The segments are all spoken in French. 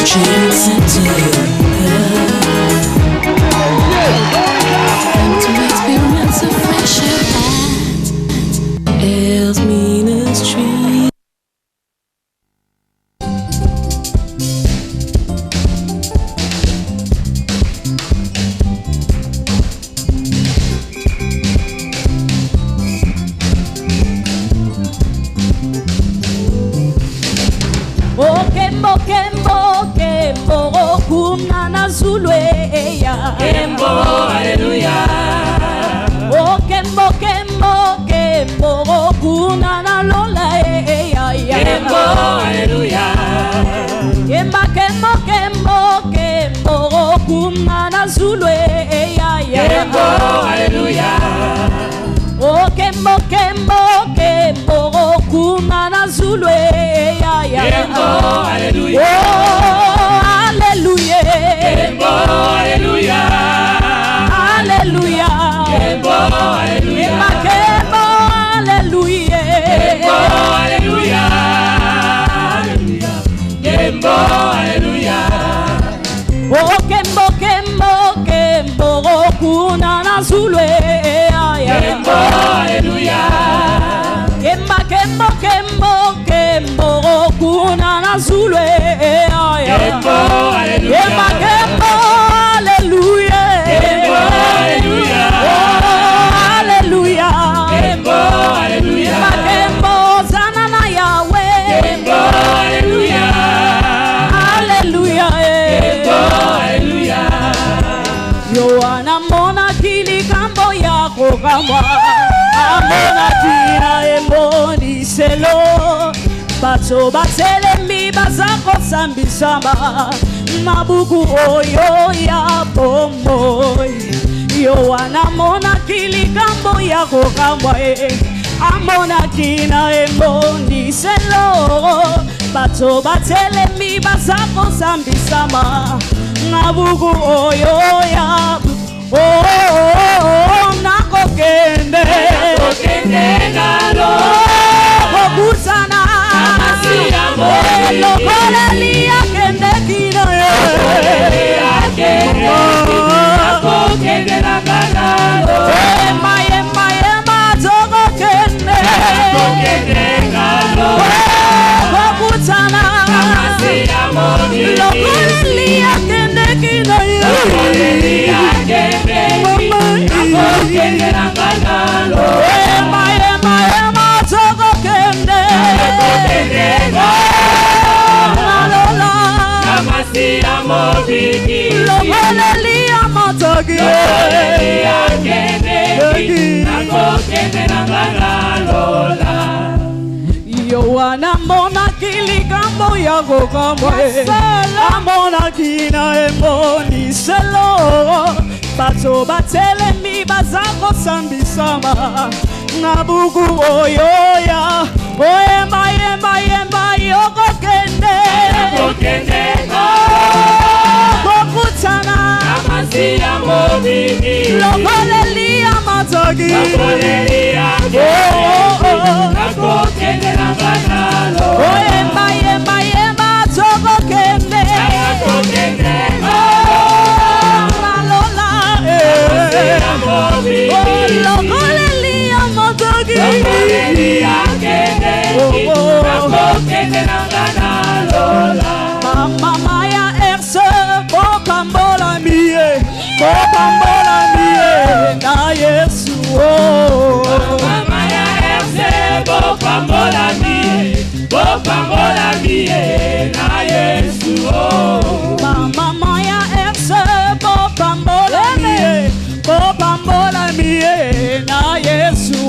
chance to experience a fresh at Elsmina's tree. Kembo, hallelujah. Oh, Kembo, Kembo, Kembo, Kunana Lola, Kembo, hallelujah. Kemba, Kembo, Kembo, Kembo, Kunana Zulu, Kembo, hallelujah. Oh, Kembo, Kembo, Kembo, Kunana Zulu, Kembo, hallelujah. Oh, hallelujah. Kembo, hallelujah. Hallelujah. Kembo, hallelujah. Kembo, hallelujah. Kembo, hallelujah. Kembo, hallelujah. Oh, Kembo, Kembo, Kembo, Kunana Zulu. Kembo, hallelujah. Kemba, Kembo, Kembo, Kembo, Kunana Zulu. Kembo, hallelujah. Kemba, Kembo, hallelujah. Kembo, hallelujah. Oh, hallelujah. Kembo, hallelujah. Kemba, Kembo, Zanana Yahweh. Kembo, hallelujah. Hallelujah. Kembo, hallelujah. Yohana mona kili kambo yako kama amona tina emboni selo bato batele mi bazako sambisamba mabuku oyo ya bombo Yohana mona kili kambo yako kama amona tina emboni selo bato batele mi bazako sambisamba Nabugu oyo ya nakokende nalo kokutana lokoleli akende kino nakokende nalo yemba tokokende nalo kokutana lokoleli akende kino Yohana mona kiligambo yako kambo amona kina emboni selo bato batele mi bazako sambisama nabugu oyoya oyemba yoko kende kokutana lokoleli amatagi oyemba tokokende malola lokoleli amatagi mama ya erse bopambola mie na Yesu mama ya erse bopambola mie na Yesu mama ya erse bopambola mie na Yesu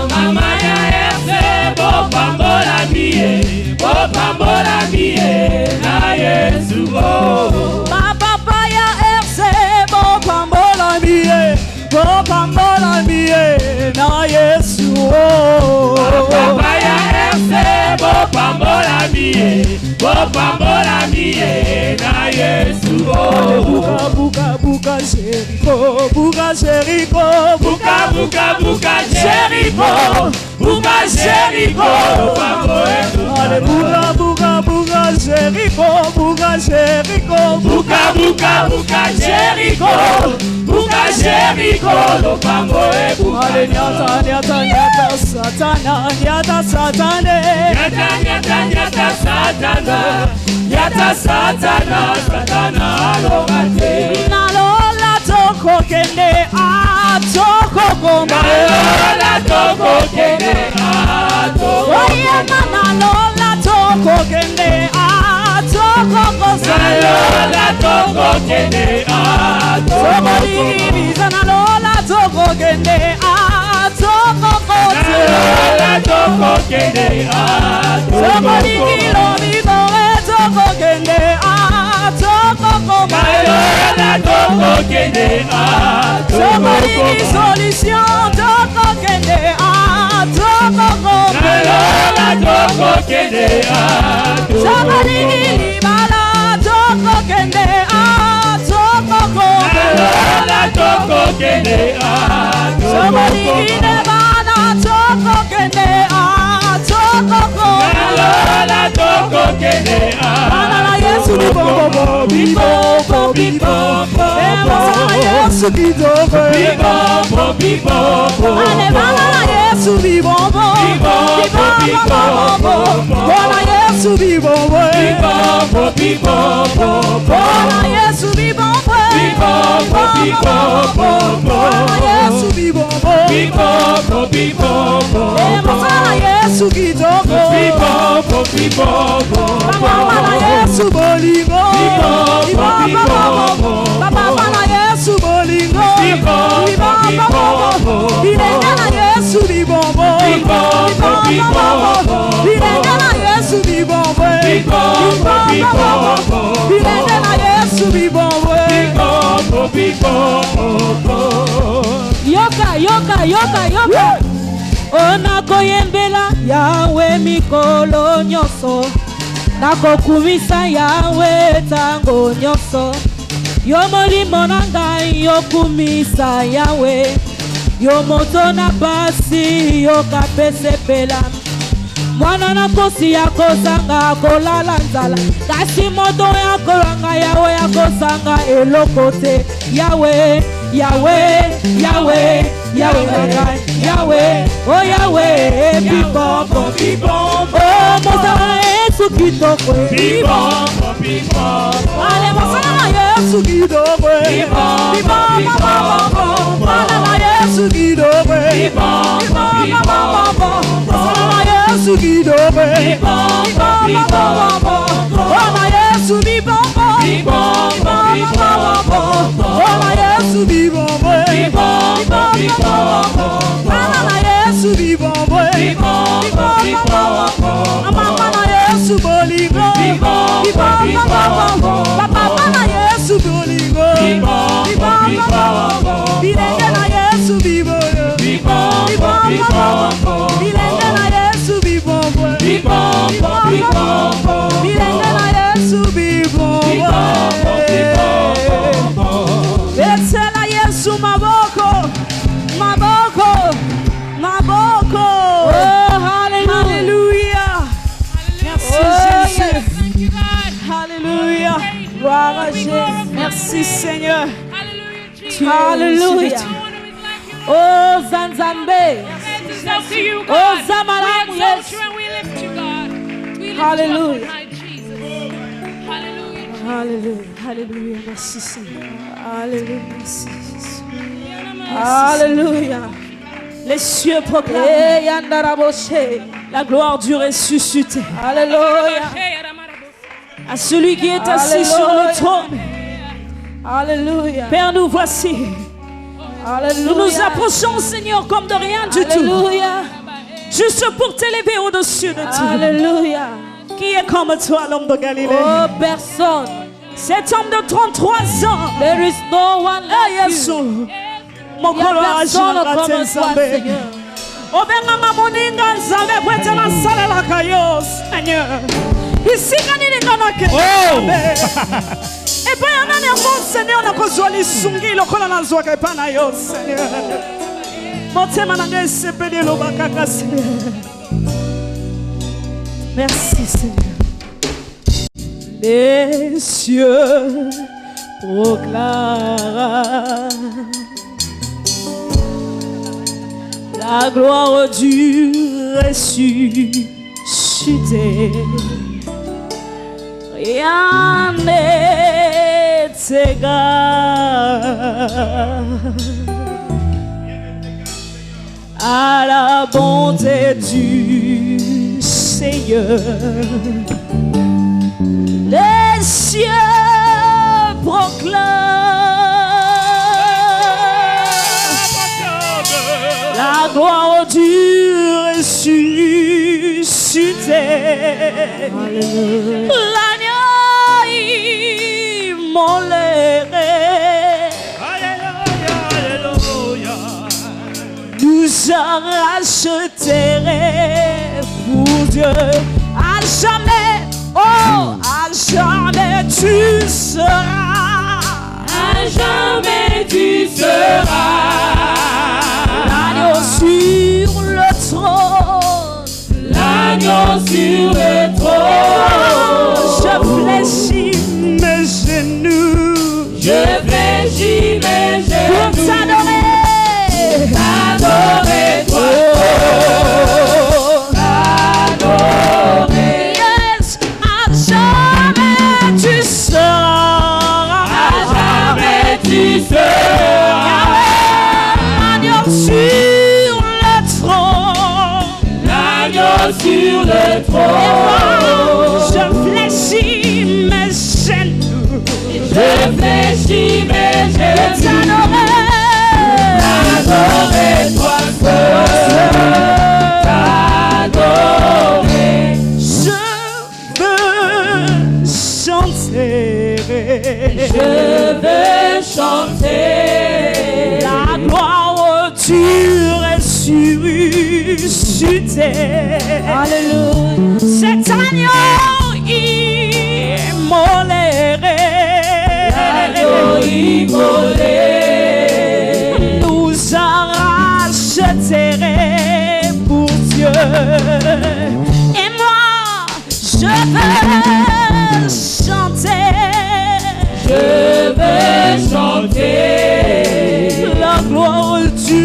mama ya erse bopambola mie na Yesu papa ya erse bopambola mie na Yesu papa ya erse bopambola mie na Yesu buka Jericho buka Jericho buka Jericho buka Jericho, Buka Jericho, Buka buka buka Jericho, buka Jericho, lopambo e buka. Ale nyata nyata nyata satana, nyata satane. Nyata nyata nyata satana, nyata satana, satana lobate. Nalola toko kende a toko goma. Nalola toko kende a toko. Oye nalola toko kende a toko gosa. Nalola toko kende a toko. Somebody nalola toko kende a toko gosa. Nalola toko kende a toko. Somebody kilo vivo toko kende a toko goma. Nalola toko kende a toko. Somebody solution toko kende a toko goma. Nalola toko kende a toko. Somebody libala toko kende a toko goma. Nalola toko kende a toko. Somebody nebana toko kende a toko goma. Nalola toko kende a Banana Yesu bibombo bibombo bibombo. Banana Yesu bibombo bibombo bibombo. Ale banana Yesu bibombo bibombo. Banana Yesu bibombo Bibombo bibombo. Banana Yesu bibombo Bibombo bibombo. Banana Yesu bibombo Bibombo bibombo. Banana Yesu kitoko Bibombo bibombo. Banana Yesu bolingo Bibombo. Banana Yesu bolingo Bibombo Binengana Yesu bibombo Bibombo bibombo. Binengana Yesu bibombo Bibombo bibombo. Binengana Yesu bibombo Bibombo bibombo. Yoka yoka yoka yoka Ona koyembela Yawe mikolo nyoso Nakokumisa Yawe tango nyoso Yo molimo na ngai yokumisa Yawe Yo moto na basi yokapesepela Mwana na kosi ya kozanga kolala nzala Kasi moto ya kolanga Yawe ya kozanga elokote Yawe, Yawe, Yawe, Yawe nagai Yawe, oh Yawe, bibombo, Bibombo. oh mozala Yesu kitoko Bibombo bibombo. Ale mozala Yesu kitoko bibombo, mozala Yesu kitoko bibombo, mozala Yesu kitoko bibombo, mozala Yesu bibombo, mozala Yesu bibombo, mozala Yesu bibombo, mama Yesu bolingo, papa na Yesu bolingo, bilenge na Yesu bibolo, bilenge na Yesu bibombo, bilenge na Yesu bibombo, betela Yesu maboko, maboko, maboko, oh hallelujah, merci Jésus, hallelujah, gloire à Jésus, merci Seigneur, hallelujah, oh Zanzambe, oh Zamalamu Yesu, hallelujah, hallelujah, hallelujah, merci Seigneur, hallelujah, merci Jésus, hallelujah. Les cieux proclament la gloire du ressuscité. Alléluia. À celui qui est assis sur le trône. Alléluia. Père, nous voici. Alléluia. Nous nous approchons, Seigneur, comme de rien du tout. Juste pour t'élever au-dessus de tout. Alléluia. Qui est comme toi, l'homme de Galilée? Oh, personne. Cet homme de 33 ans. There is no one like you. Mon colour agit comme toi, Seigneur. Obenganga moninga nzambe bwete na sala la kayo, Seigneur. Ici kanini ngana ke. Et puis on a un bon Seigneur na kozwali sungi lokola na zwaka pana yo, Seigneur. Motema na ngai sepeli lo bakaka, Seigneur. Merci, Seigneur. Les cieux proclament la gloire du ressuscité. Rien n'est égal à la bonté du Seigneur. Les cieux proclament la gloire du ressuscité. L'agneau immolé nous a rachetés pour Dieu. À jamais, oh, à jamais tu seras. À jamais tu seras. L'agneau sur le trône. L'agneau sur le trône. Je fléchis mes genoux. Je fléchis mes genoux. Pour t'adorer. T'adorer toi. T'adorer. Yes, à jamais tu seras. À jamais tu seras. L'agneau sur le trône. L'agneau sur le trône. Je fléchis mes genoux. Je fléchis mes genoux. T'adorer toi seul. T'adorer. Je veux chanter. Je veux chanter La gloire du ressuscité. Alléluia. Cet agneau immolé. l'agneau immolé. Nous a rachetés pour Dieu. Et moi, je veux chanter. Je veux chanter La gloire du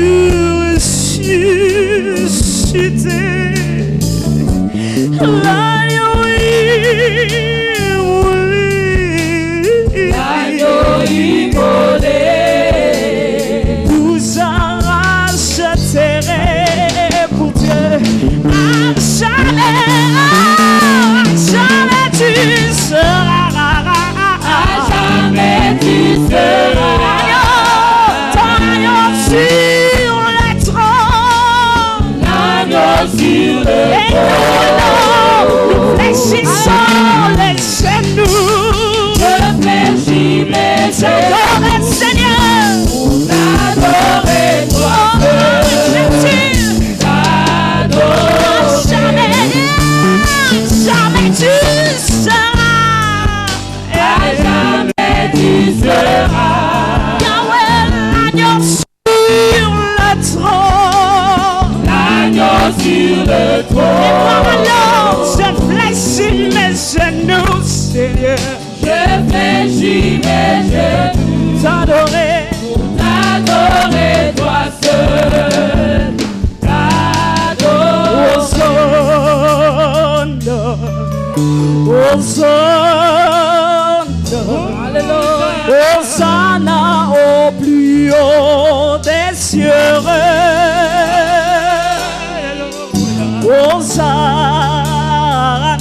ressuscité. L'agneau immolé. Nous a rachetés pour Dieu. À jamais tu seras. À jamais tu seras. Ton agneau sur le trône. L'agneau sur le Et nous fléchissons les genoux. Je fléchis mes genoux. J'adore le Seigneur. T'adorer toi seul. T'adorer. Jamais tu seras. À jamais tu seras. Yahweh, l'agneau sur le trône. L'agneau sur le Et moi trône. alors, je fléchis mes genoux, Seigneur. Je fléchis mes genoux. T'adorer. T'adorer toi seul. T'adorer. Hosanna au plus haut des cieux. Hosanna,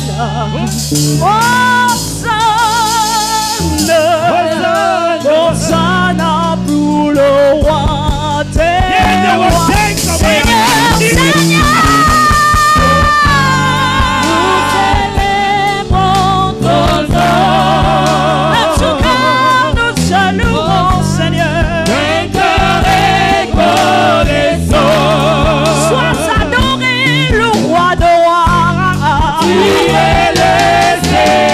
Hosanna pour le roi des rois. Seigneur, Seigneur. Tu es le Seigneur.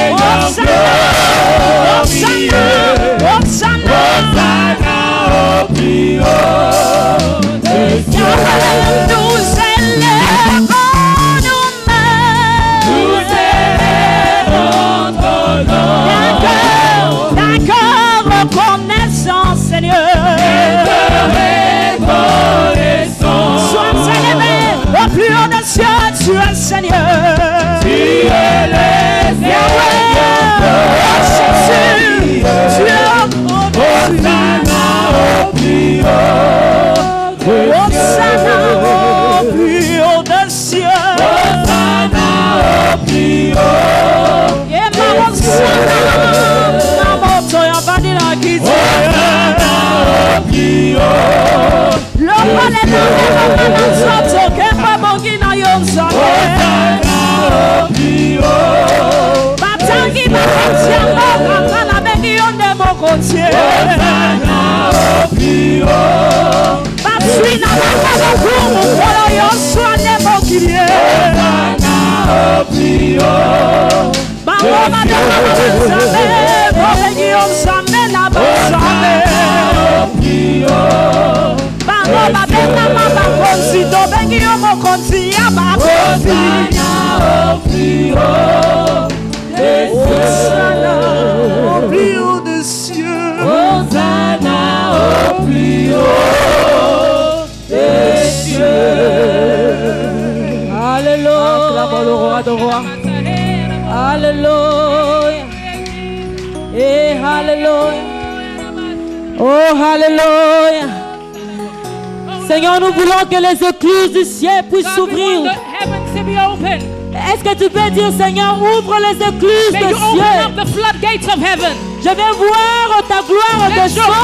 Alléluia. Et Alléluia. Oh, Alléluia. Seigneur, nous voulons que les écluses du ciel puissent s'ouvrir. Est-ce que tu peux dire, Seigneur, ouvre les écluses du ciel. Je vais voir ta gloire descendre.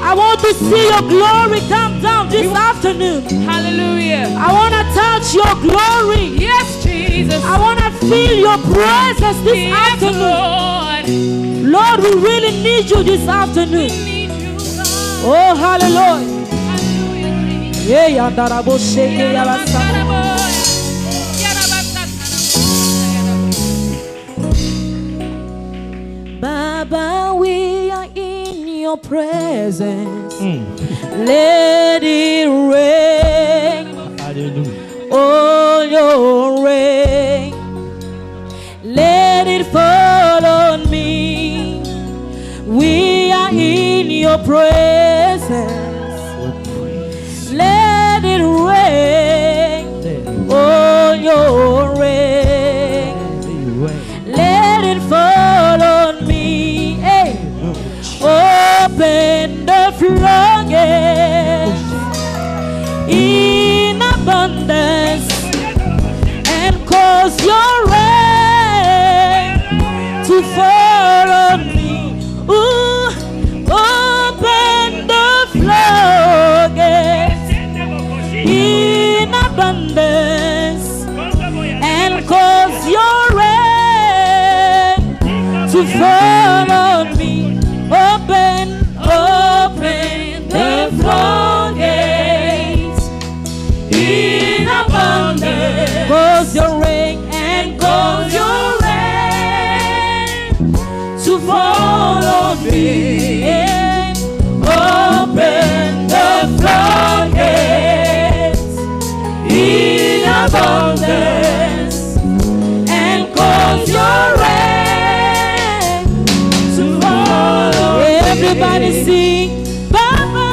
I want to see your glory come down this afternoon. Hallelujah. I want to touch your glory. Yes, Jesus. I want to feel your presence this Yes, afternoon. Lord. Lord, we really need you this afternoon. Need you, God. Oh, hallelujah. Hallelujah. Yeah, yandarabo sheke yabasa. Baba, we are in your presence. Let it rain. Hallelujah. Oh, your rain. Let it fall on me. We are in your presence. Let it rain. Oh, your rain. Let it fall on me. Hey. Open the floodgates in abundance and cause your rain to fall on me. Ooh, open the floodgates in abundance and cause your rain to fall on me. Open, open the floodgates in abundance. Cause your rain and cause your rain to fall on me. Open the floodgates in abundance and cause your rain to fall on me. Everybody sing, Baba,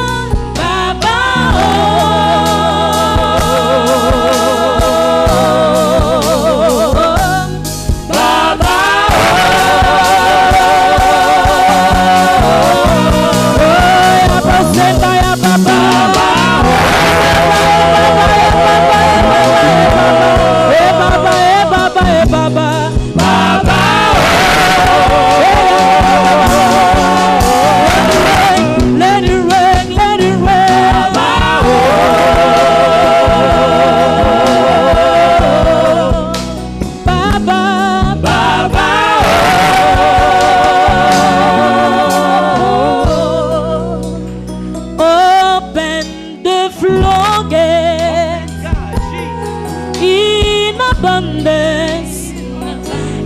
Baba, oh. Baba, let it rain, let it rain. Baba, Baba, open the floodgates in abundance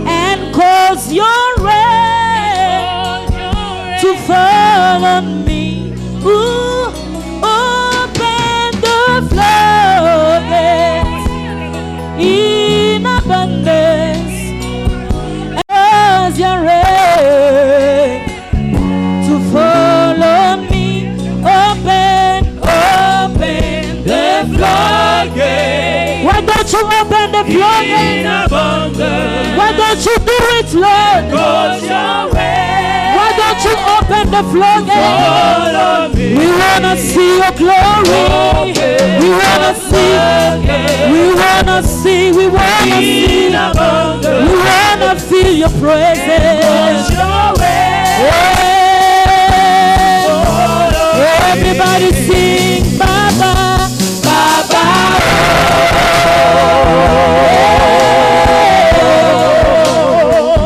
and cause your rain to fall on me. Ooh, open the floodgates in abundance and cause your rain to fall on me. Open, open the floodgates. Why don't you open the floodgates? Why don't you do it, Lord? Why don't you open the floodgates? We wanna see your glory. We wanna see. We wanna see. We wanna see. We wanna feel your presence. Yeah. Everybody sing, Baba, Baba. Oh.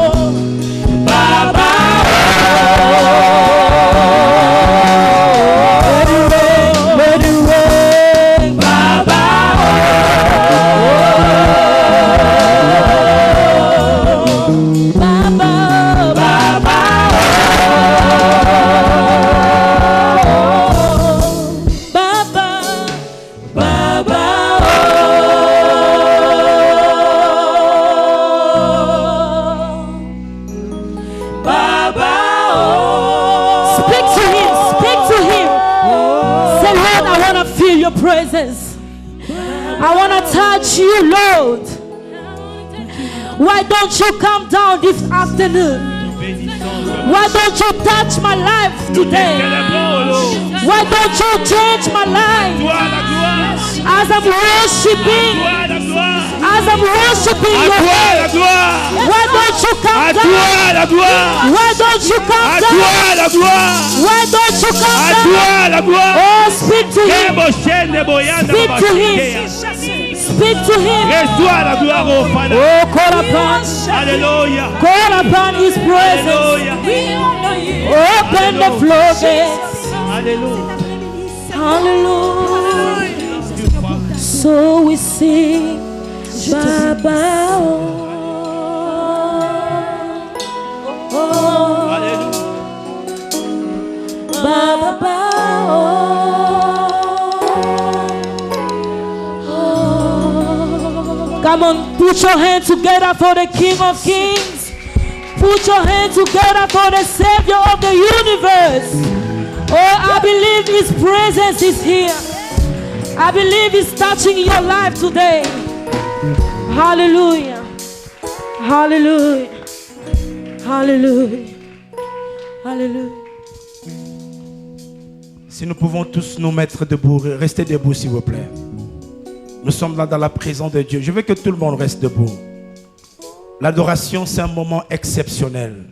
feel your presence. I want to touch you, Lord. Why don't you come down this afternoon? Why don't you touch my life today? Why don't you change my life? As I'm worshiping your name. Why don't you come down? Why don't you come down? Why don't you come down? Oh, speak to him. Speak to him. Speak to him. Oh, call upon. Call upon his presence. Open the floodgates. Hallelujah. So we sing, Baba. Oh, Baba. Come on, put your hands together for the King of Kings. Put your hands together for the Savior of the universe. Oh, I believe his presence is here. I believe he's touching your life today. Hallelujah. Hallelujah. Hallelujah. Hallelujah. Si nous pouvons tous nous mettre debout, restez debout s'il vous plaît. Nous sommes là dans la présence de Dieu. Je veux que tout le monde reste debout. L'adoration, c'est un moment exceptionnel.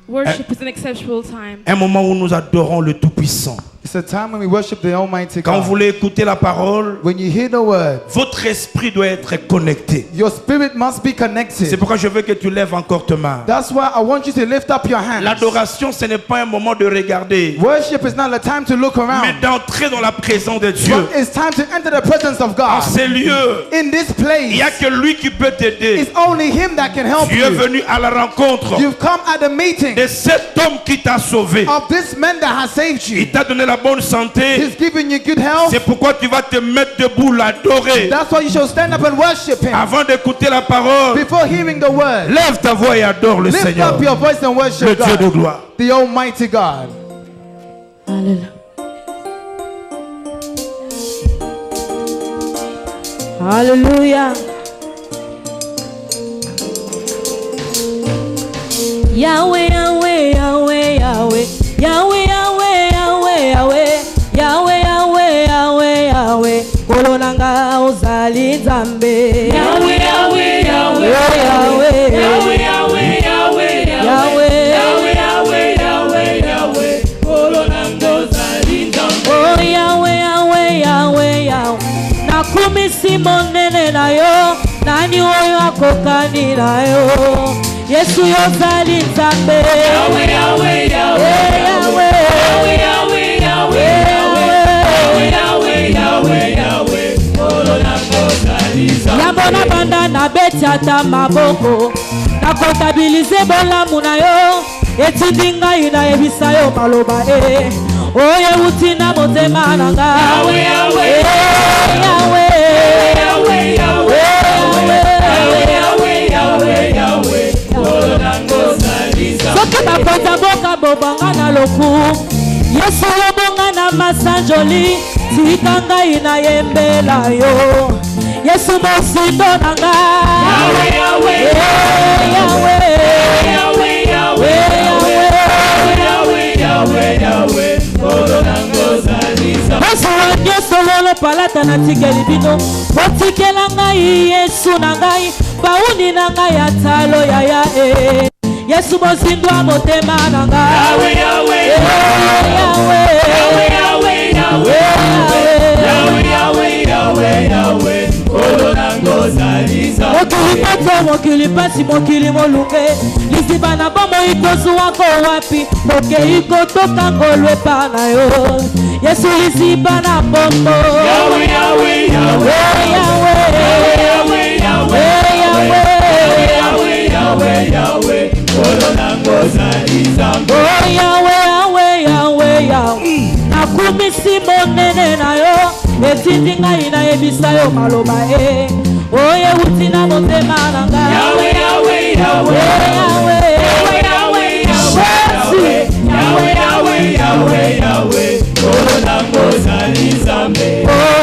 Worship is an exceptional time. Un moment où nous adorons le Tout-Puissant. It's a time when we worship the Almighty Quand vous God. voulez écouter la parole, When you hear the word, votre esprit doit être connecté. your spirit must be C'est connected. pourquoi je veux que tu lèves encore tes mains. That's why I want you to lift up your hands. L'adoration, ce n'est pas un moment de regarder, Worship is not a time to look mais around, d'entrer dans la présence de Dieu. but it's time to enter the presence of En God. ces lieux, In this il n'y a place, que lui qui peut t'aider. it's only Him that can help Tu es you. venu à la rencontre You've come at the meeting de cet homme qui t'a sauvé. of this man that has saved you. Il t'a donné la bonne santé. He's given you good health. C'est pourquoi tu vas te mettre debout, l'adorer. That's why you should stand up and worship Him. Avant d'écouter la parole, Before hearing the word, lève ta voix et adore le lift Seigneur, up your voice and le worship Dieu de God, gloire. the Almighty God. Hallelujah. Yahweh, Yahweh, Yahweh, Yahweh. Yahweh, Yahweh, Yahweh, Yahweh. Yahweh, Yahweh, Yahweh, Yahweh. Kolonanga uzali Nzambe. Yahweh, Yahweh, Yahweh, Yahweh, Yahweh, Yahweh, Yahweh, Yahweh. Yahweh, Yahweh, Yahweh, Yahweh, Kolonanga uzali Nzambe. Oh Yahweh, Yahweh, Yahweh, Yahweh. Nakumisi monene na yo, nani oyo akokani na yo. Yesu yozali Nzambe. Yahweh, Yahweh, Yahweh, Yahweh, Yahweh, Yahweh, Yahweh, Yahweh, Yahweh, Yahweh, Kolonanga uzali Nzambe. Yambona banda na beti ata maboko, nakontabilize bolamu na yo, etindi ngai nayebisa yo maloba oyo euti na motema na nga. Yahweh, Yahweh, Yahweh, Yahweh, Yahweh, Yahweh, Yahweh, Yahweh, Kolonanga uzali Nzambe. soki bakonza boka bobanga na loku, Yesu yobonga na masanjoli, tika ngai nayembela yo, Yesu mosindo na nga. Yahweh, Yahweh, Yahweh, Yahweh, Yahweh, Yahweh, Yahweh, Kolonanga uzali Nzambe. Yesu wange sololo palata na tikeli bino, botikela ngai Yesu na ngai, bauni na ngai ya talo ya Yesu mosindwa motema na nga. Yahweh, Yahweh, Yahweh, Yahweh, Yahweh, Yahweh, Yahweh, Yahweh, Kolonanga uzali Nzambe. mokili pato mokili pasi mokili molunge, liziba na bomoi kozuwa ko wapi, mokei kotoka ngolwe pa na yo, Yesu liziba na bombo. Yahweh, Yahweh, Yahweh, Yahweh, Yahweh, Yahweh, Yahweh, Yahweh, Kolonanga uzali Nzambe. oh Yahweh, Yahweh, Yahweh, Yahweh. Nakumisi monene na yo, etindi ngai nayebisa yo maloba oyo euti na motema na nga. Yahweh, Yahweh, Yahweh, Yahweh, Yahweh, Yahweh, Yahweh, Yahweh, Kolonanga uzali Nzambe. Oh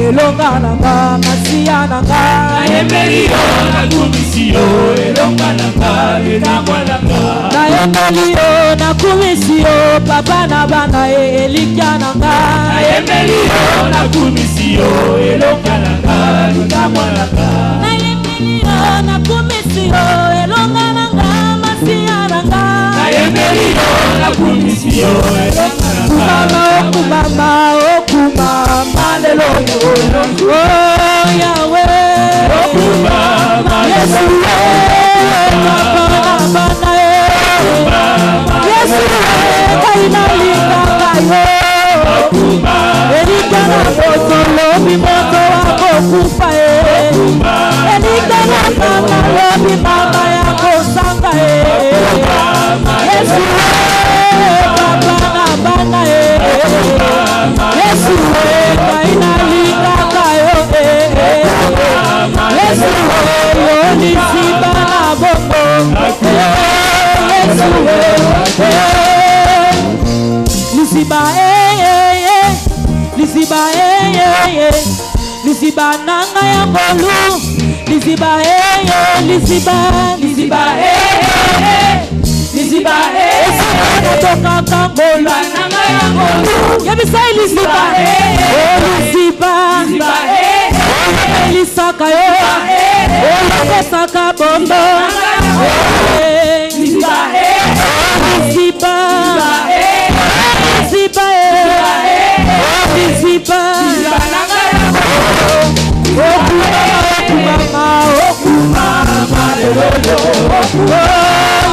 elonga nanga masiya nanga nayembeli yo nakumisi yo elonga nanga etamwa nanga nayembeli yo nakumisi yo papa na bana elikya nanga nayembeli yo nakumisi yo elonga nanga etamwa nanga nayembeli yo nakumisi yo elonga nanga masiya nanga nayembeli yo nakumisi yo elonga nanga okumama okumama lelo oh Yahweh okumama Yesu bana Yesu kaina linga kayo elikana moto lobi moto wako kufa elikana mama lobi mama yako sanga Yesu bana Yesu kaina linga kayo Yesu yoni sibana bongo Yesu Lisiba Lisiba Lisiba nanga ya ngolu Lisiba Lisiba Lisiba Lisiba toka kangola nanga ya ngolu Yebisai Lisiba Lisiba Lisaka yo Lisaka bombo Lisiba Lisiba Lisiba Lisiba okumama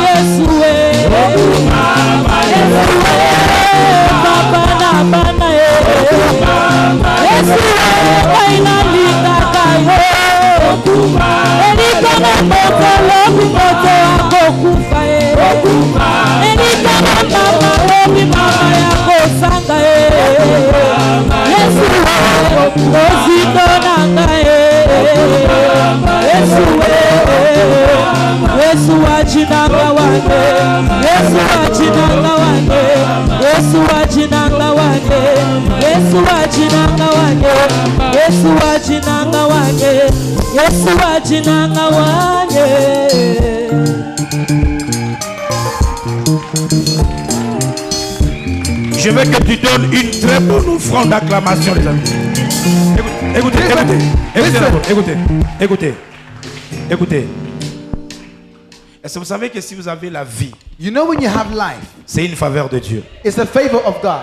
Yesu papa na bana Yesu kaina linga kayo elikana moto lobi moto wako kufa elikana mama lobi mama yako sanga Yesu ozito nanga Yesu wajinanga wange Yesu wajinanga wange Yesu wajinanga wange Yesu wajinanga wange Yesu wajinanga wange Yesu wajinanga wange Je veux que tu donnes une très bonne offrande d'acclamation, les amis. Écoutez. Est-ce que vous savez que si vous avez la vie, You know when you have life, c'est une faveur de Dieu. it's a favor of God.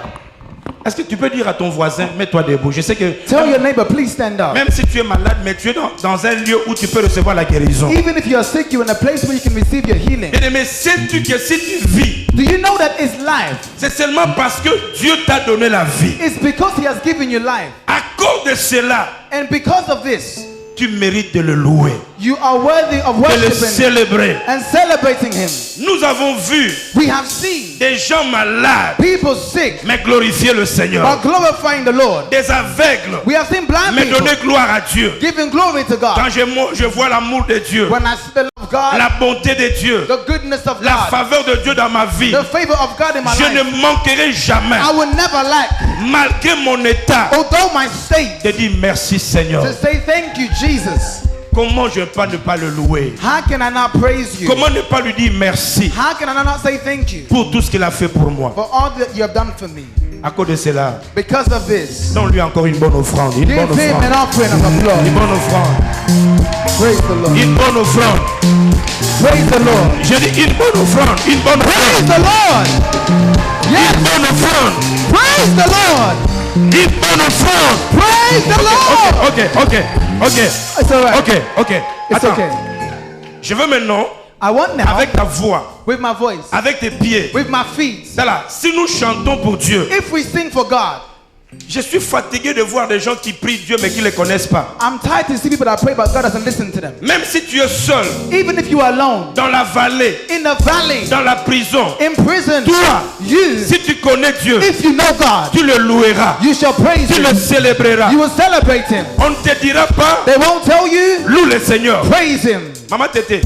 Est-ce que tu peux dire à ton voisin, mets-toi debout? Je sais que Tell your neighbor, please stand up. même si tu es malade, mais tu es dans un lieu où tu peux recevoir la guérison. Even if you are sick, you're in a place where you can receive your healing. Mais sais-tu que si tu vis, Do you know that it's life? c'est seulement parce que Dieu t'a donné la vie. It's because He has given you life. À cause de cela, And because of this, tu mérites de le louer, you are worthy of de le worshiping célébrer. and celebrating Him. Nous avons vu We have seen des gens malades, people sick, mais glorifier le Seigneur. but glorifying the Lord. Des aveugles, We have seen blind mais people donner gloire à Dieu. giving glory to God. Quand je vois l'amour de Dieu, When I see the love of God, la bonté de Dieu, the goodness of la God, faveur de Dieu dans ma vie, the favor of God in my je life, ne manquerai jamais, I will never lack, malgré mon état, although my state, de dire merci Seigneur. to say thank you, Jesus. Comment je peux ne pas le louer? How can I not praise you? Comment ne pas lui dire merci How can I not say thank you pour tout ce qu'il a fait pour moi? for all that you have done for me? À cause de cela, Because of this, donne-lui encore une bonne offrande. Une give bonne Him offrande. an offering of Une applause. bonne offrande. Praise the Lord. Une bonne offrande. Praise the Lord. Je dis une bonne offrande. Une bonne Praise offrande. the Lord. Une Yes. bonne offrande. Praise the Lord. Une bonne offrande. Praise the Lord. Ok. It's all right. Ok. It's Attends. okay. Je veux maintenant, I want now, avec ta voix, with my voice, avec tes pieds, with my feet, là, si nous chantons pour Dieu, if we sing for God, je suis fatigué de voir des gens qui prient Dieu mais qui ne le connaissent pas. I'm tired to see people that pray, but God doesn't listen to them. Même si tu es seul, Even if you are alone, dans la vallée, in the valley, dans la prison, in prison, toi, you, si tu connais Dieu, if you know God, tu le loueras, you shall praise tu le Him. célébreras. You will celebrate Him. On ne te dira pas, They won't tell you, loue le Seigneur. praise Him. Maman Tété,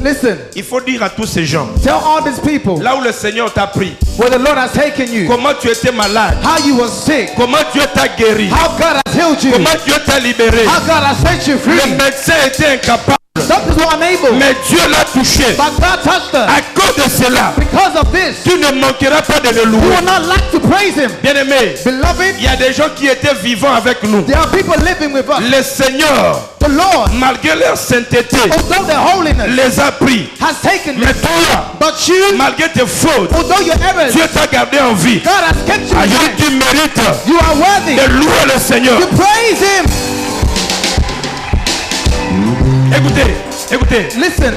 Listen, Il faut dire à tous ces gens, tell all these people là où le Seigneur t'a pris, where the Lord has taken you, comment tu étais malade, how you were sick, comment Dieu t'a guéri, how God has healed you, comment Dieu t'a libéré. how God has set you Le free. médecin était incapable, Doctors were unable, mais Dieu l'a touché. but God touched her. À cause de cela, Because of this, tu ne manqueras pas de le you louer. will not lack to praise Him. Bien-aimé, Beloved, il y a des gens qui étaient vivants avec nous. there are people living with us. Le Seigneur, The Lord, malgré leur sainteté, although their holiness les a pris. has taken Mais them, toi, but you, malgré tes fautes, although your errors, Dieu t'a gardé en vie. God has kept you Ah, je alive. dis, tu mérites You are worthy de louer le Seigneur. to praise Him. Écoutez, écoutez, Listen,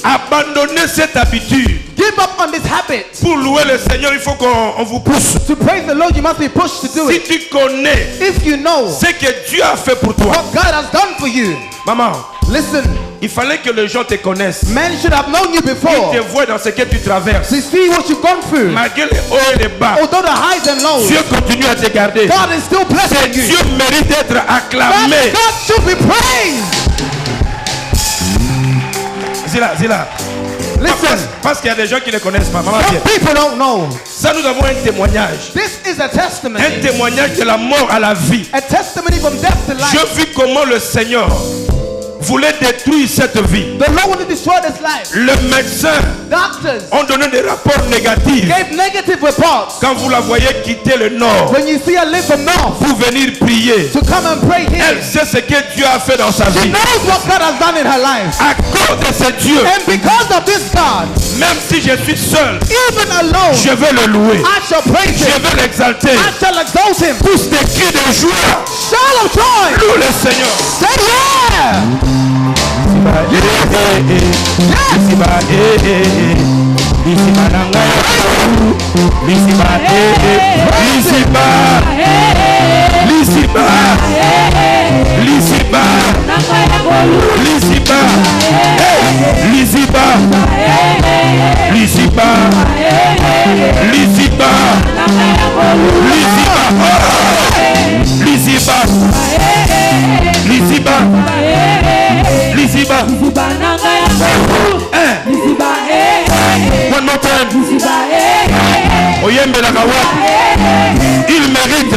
abandonnez cette habitude. give up on this habit. Pour louer le Seigneur, il faut qu'on vous pousse. To praise the Lord, you must be pushed to do Si it. tu connais If you know ce que Dieu a fait pour toi, what God has done for you, maman, listen, il fallait que les gens te connaissent. men should have known you Ils before. te voient dans ce que tu traverses. To see what you've gone through. Malgré les hauts et les bas, Although the highs and lows, Dieu continue à te garder. God is still blessing you. Dieu mérite d'être But acclamé. God should be praised. Zila. Listen, Parce qu'il y a des gens qui ne connaissent pas. Maman, some viens. people don't know. Ça, nous avons un témoignage. This is a testimony. Un témoignage de la mort à la vie. A testimony from death to life. Je vis comment le Seigneur voulait détruire cette vie. The Lord wanted to destroy this life. Le médecin Doctors ont donné des rapports négatifs. gave negative reports. Quand vous la voyez quitter le nord When you see her live from north pour venir prier, to come and pray here, elle sait ce que Dieu a fait dans sa she vie. knows what God has done in her life. À cause de ce Dieu, And because of this God, même si je suis seul, even alone, je vais le louer. I shall praise Je Him. vais l'exalter. I shall exalt Him. Tous des cris de joie. Shout of joy. Loue le Seigneur. Say yeah. One more time. Oyembe la kawa. Il mérite.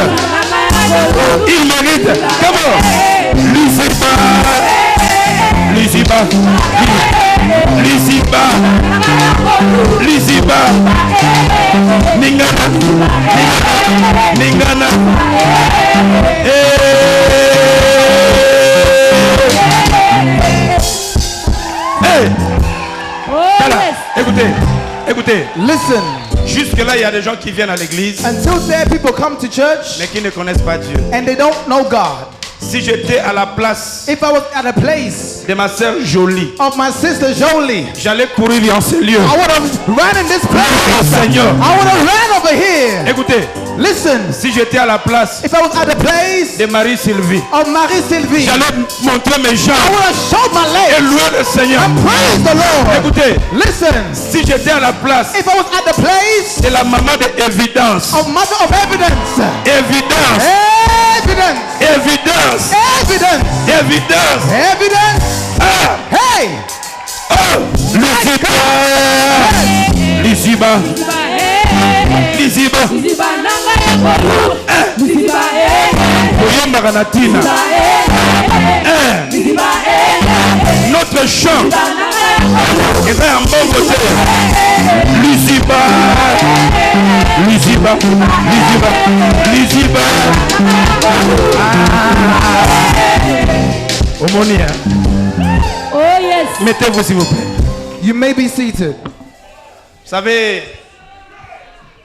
Il mérite. Come on. Lisiba. Ningana. Hey. Voilà. Écoutez. Listen, Jusque-là, il y a des gens qui viennent à l'église, until there people come to church mais qui ne connaissent pas Dieu. and they don't know God. Si j'étais à la place If I was at a place de ma sœur Jolie, of my sister Jolie, j'allais courir dans ce lieu. I would have ran in this Oh place. Seigneur, I would have ran over here. écoutez, Listen, si j'étais à la place if I was at the place de Marie-Sylvie, of Marie Sylvie, I j'allais montrer mes jambes would have showed my et legs louer le Seigneur. and praise the Lord. Écoutez, Listen, si j'étais à la place if I was at the place de la maman de Évidence, of Mother of Evidence, Évidence, evidence, Évidence, evidence, Évidence, evidence. ah, Hey, oh, Lisiba, Oyembaka na tina. Notre chant est un bon côté. Lisiba. Omoni, Oh yes. mettez-vous s'il vous plaît. you may be seated. Vous savez,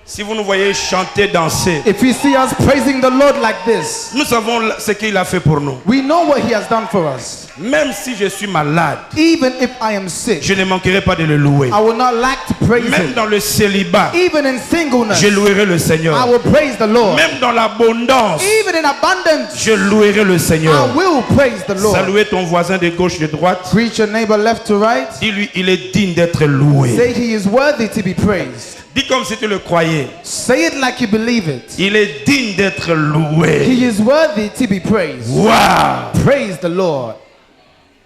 si vous nous voyez chanter, danser, If you see us praising the Lord like this, nous savons ce qu'il a fait pour nous. we know what He has done for us. Même si je suis malade, Even if I am sick, je ne manquerai pas de le louer. I will not lack to praise Même Him. dans le célibat, Even in singleness, je louerai le I Seigneur. will praise the Lord. Même dans l'abondance, Even in abundance, je louerai le Seigneur. I will praise the Lord. Saluez ton voisin de gauche, de droite. Greet your neighbor left to right. Dis-lui, il est digne d'être loué. Say He is worthy to be praised. Dis comme si tu le croyais. Say it like you believe it. Il est digne d'être loué. He is worthy to be praised. Wow. Praise the Lord.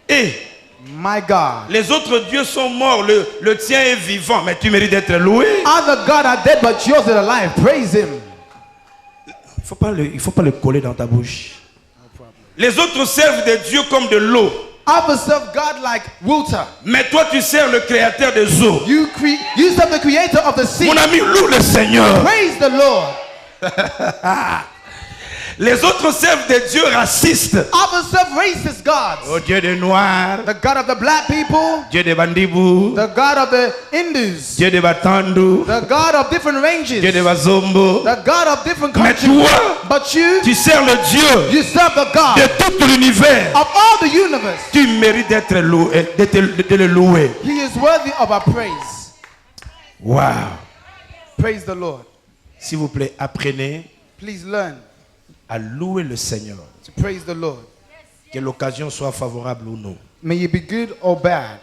Et My God. Les autres dieux sont morts, le tien est vivant, mais tu mérites d'être loué. Other gods are dead, but yours is alive. Praise him. Il faut pas le coller dans ta bouche. Les autres servent des dieux comme de l'eau. Others serve God like water. Mais toi, tu sers le créateur des eaux. You serve the creator of the sea. Mon ami, loue le Seigneur. Praise the Lord. Les autres servent des dieux racistes. Others serve racist gods. Oh Dieu des Noirs, The God of the black people. Dieu des Bandibou, The God of the Hindus. Dieu des Batandu, The God of different ranges. Dieu des Bazombo. The God of different Mais countries. toi, But you tu sers le Dieu serve the de God tout l'univers. of all the universe. Tu mérites d'être loué, de le louer. He is worthy of our praise. Wow. Praise the Lord. S'il vous plaît, apprenez Please learn à louer le Seigneur. to praise the Lord. Que l'occasion soit favorable ou non. May it be good or bad.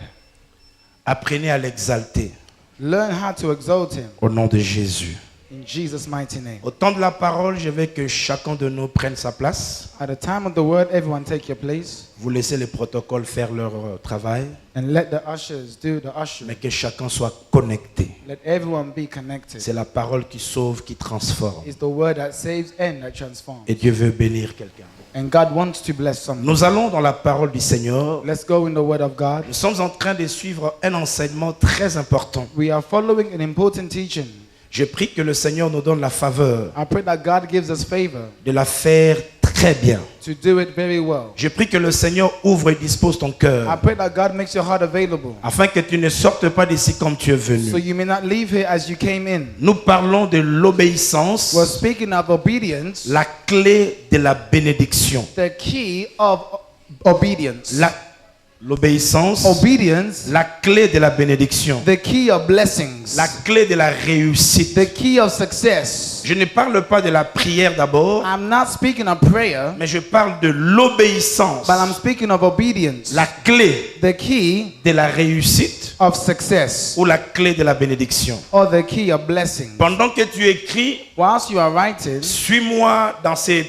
Apprenez à l'exalter Learn how to exalt him au nom de Jésus. in Jesus' mighty name. Au temps de la parole, je veux que chacun de nous prenne sa place. At the time of the word, everyone take your place Vous laissez les protocoles faire leur travail, and let the ushers do the ushering. mais que chacun soit connecté. Let everyone be connected. C'est la parole qui sauve, qui transforme. It's the word that saves and that transforms. Et Dieu veut bénir quelqu'un. And God wants to bless someone. Nous allons dans la parole du Seigneur. Let's go in the word of God. Nous sommes en train de suivre un enseignement très important. We are following an important teaching. Je prie que le Seigneur nous donne la faveur I pray that God gives us favor de la faire très bien. to do it very well. Je prie que le Seigneur ouvre et dispose ton I cœur pray that God makes your heart available afin que tu ne sortes pas d'ici comme tu es so venu. you may not leave here as you came in. Nous parlons de l'obéissance, We're speaking of obedience, la clé de la bénédiction. the key of obedience. L'obéissance, Obedience, la clé de la bénédiction, the key of blessings, la clé de la réussite. the key of success. Je ne parle pas de la prière d'abord, I'm not speaking of prayer, mais je parle de l'obéissance, but I'm speaking of obedience, la clé the key de la réussite of success, ou la clé de la bénédiction. or the key of blessing. Pendant que tu écris, Whilst you are writing, suis-moi dans ces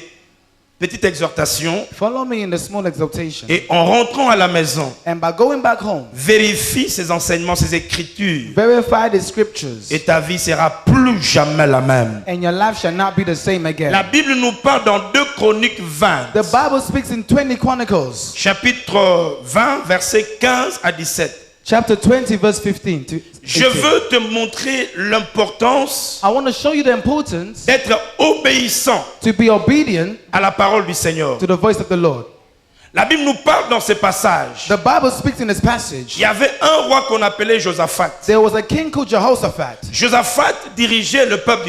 petites exhortations follow me in the small exhortation. et en rentrant à la maison, And by going back home, vérifie ces enseignements, ces écritures verify the scriptures, et ta vie sera plus jamais la même. and your life shall not be the same again. La Bible nous parle dans 2 Chroniques 20, The Bible speaks in 20 Chronicles, chapitre 20, versets 15 à 17. chapter 20, verse 15 to Je 18. veux te montrer l'importance I want to show you the importance d'être obéissant to be obedient à la parole du Seigneur. to the voice of the Lord. La Bible nous parle dans ce passage. The Bible speaks in this passage. Il y avait un roi qu'on appelait Josaphat. There was a king called Jehoshaphat. Josaphat dirigeait le peuple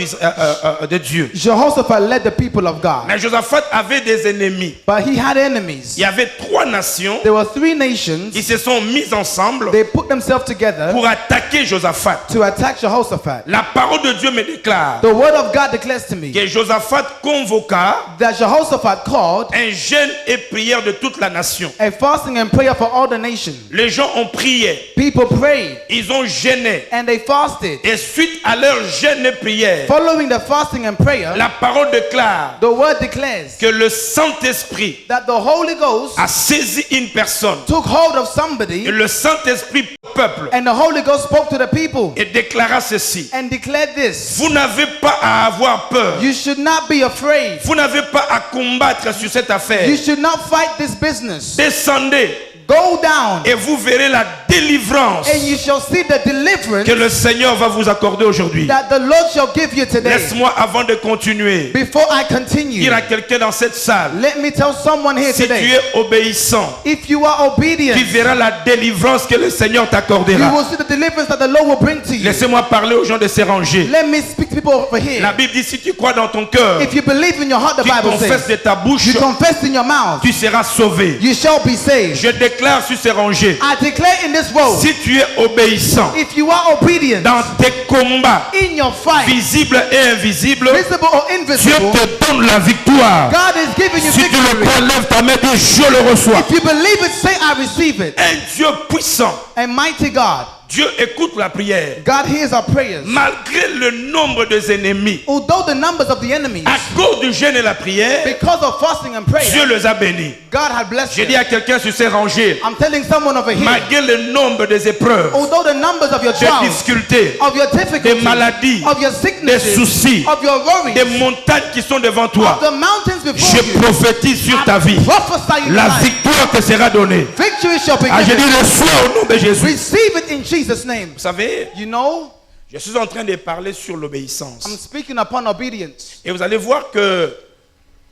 de Dieu. Jehoshaphat led the people of God, Mais Josaphat avait des ennemis. but he had enemies. Il y avait 3 nations There were 3 nations. qui se sont mises ensemble They put themselves together pour attaquer Josaphat. to attack Jehoshaphat. La parole de Dieu me déclare The word of God declares to me que Josaphat convoqua that Jehoshaphat called un jeûne et prière de toute la nation. a fasting and prayer for all the nations. Les gens ont prié, People prayed ils ont jeûné. and they fasted. Et suite à leur jeûne et prière, Following the fasting and prayer, la parole déclare the word declares que le Saint-Esprit that the Holy Ghost a saisi une personne. took hold of Et somebody, le Saint-Esprit au peuple and the Holy Ghost spoke to the people et déclara ceci. and declared this: Vous n'avez pas à avoir peur. you should not be afraid. Vous n'avez pas à combattre sur cette affaire. You should not fight this business. Descendez Go down et vous verrez la délivrance and you shall see the deliverance que le Seigneur va vous accorder aujourd'hui. that the Lord shall give you today. Laisse-moi, avant de continuer, Before I continue, dire à quelqu'un dans cette salle, let me tell someone here si tu today, es obéissant, if you are obedient, tu verras la délivrance que le Seigneur you t'accordera. will see the deliverance that the Lord will bring to you. Laissez-moi parler aux gens de se ranger. Let me speak to people over here. La Bible dit, si tu crois dans ton cœur, If you believe in your heart, the tu Bible confesses says, de ta bouche, you confess in your mouth, tu seras sauvé. you shall be saved. Je déclare sur ces rangées, I declare in this world, si tu es obéissant if you are obedient dans tes combats in your fight, visibles et invisibles, visible or Dieu invisible, te donne la victoire. God is giving you Si tu le victory. crois, lève ta main et dis, je le reçois. If you believe it, say, I receive it. Un Dieu puissant, A mighty God, Dieu écoute la prière. God hears our prayers. Malgré le nombre des ennemis, Although the numbers of the enemies, à cause du jeûne et la prière, because of fasting and prayer, Dieu les a bénis. God had blessed J'ai dit them. à quelqu'un sur ces rangées, I'm telling someone over here, malgré le nombre des épreuves, although the numbers of your des trials, difficultés, of your des difficulties, maladies, of your des sicknesses, soucis, of your worries, des montagnes qui sont devant toi, of the mountains before je you, prophétise sur ta vie. prophesy in your La life. victoire te sera donnée. Victory shall be Ah, j'ai dit given. reçois au nom de Jésus. Receive it in Jesus' name. Vous savez, You know, je suis en train de parler sur l'obéissance. I'm speaking upon obedience. Et vous allez voir que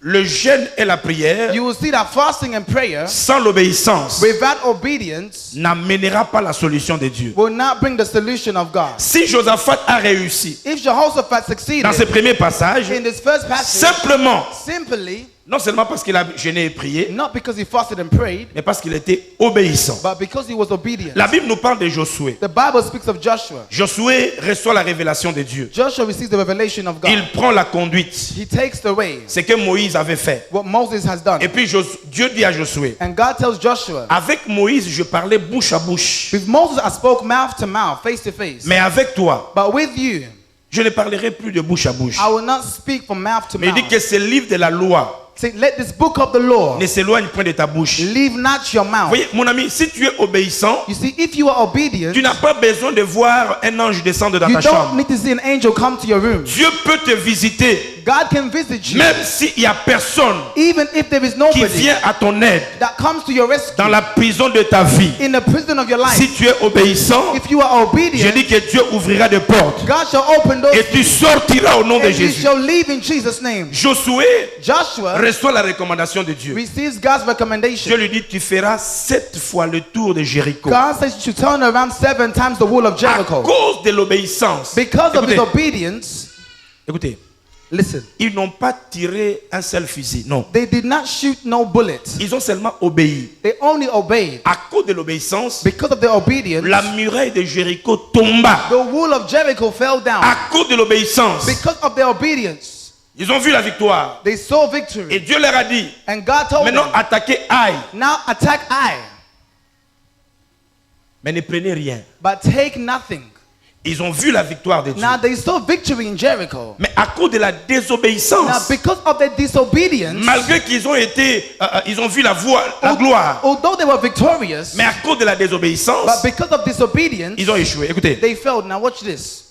le jeûne et la prière, You will see that fasting and prayer, sans l'obéissance, without obedience, n'amènera pas la solution de Dieu. will not bring the solution of God. Si Josaphat a réussi If Jehoshaphat dans succeeded ce premier passage, in this first passage, simplement, simply, non seulement parce qu'il a jeûné et prié, not because he fasted and prayed, mais parce qu'il était obéissant. but because he was obedient. La Bible nous parle de Josué. The Bible speaks of Joshua. Josué reçoit la révélation de Dieu. Joshua receives the revelation of God. Il prend la conduite. He takes the way, C'est que Moïse avait fait. what Moses has done. Et puis Dieu dit à Josué, And God tells Joshua, avec Moïse, je parlais bouche à bouche. with Moses I spoke mouth to mouth, face to face. Mais avec toi, But with you, je ne parlerai plus de bouche à bouche. I will not speak from mouth to Mais il dit mouth. que ce livre de la loi Say, let this book of the law ne s'éloigne point de ta bouche. leave not your Vous mouth. voyez, mon ami, si tu es obéissant, You see, if you are obedient, tu n'as pas besoin de voir un ange descendre dans you ta don't chambre. need to see an angel come to your room. Dieu peut te visiter, God can visit you, même s'il n'y a personne even if there is qui nobody vient à ton aide that comes to your rescue dans la prison de ta vie. in the prison of your life. Si tu es obéissant, If you are je obedient, dis que Dieu ouvrira des portes God shall open those et tu sortiras au nom de and you Jésus. shall leave in Jesus' name. Josué Joshua reçoit la recommandation de Dieu. receives God's Dieu recommendation. lui dit, tu feras 7 fois le tour de Jéricho. God says you should turn around 7 times the wall of À Jericho. cause de l'obéissance. Because of Écoutez, his obedience, écoutez, listen, ils n'ont pas tiré un seul fusil, non. they did not shoot no bullets. Ils ont seulement obéi. They only obeyed. À cause de l'obéissance, Because of their obedience, la muraille de Jéricho tomba. the wall of Jericho fell down. À cause de l'obéissance, Because of their obedience, ils ont vu la victoire. they saw Et victory. Dieu leur a dit, And God told maintenant them, attaquez Aïe, now attack Ai, mais ne prenez rien. but take nothing. Ils ont vu la victoire de Dieu. Now they saw victory in Jericho. Mais à cause de la Now désobéissance, because of their disobedience, malgré qu'ils ont été, ils ont vu la gloire, although they were victorious, mais à cause de la désobéissance, but because of disobedience, ils ont échoué. Écoutez, they failed. Now watch this.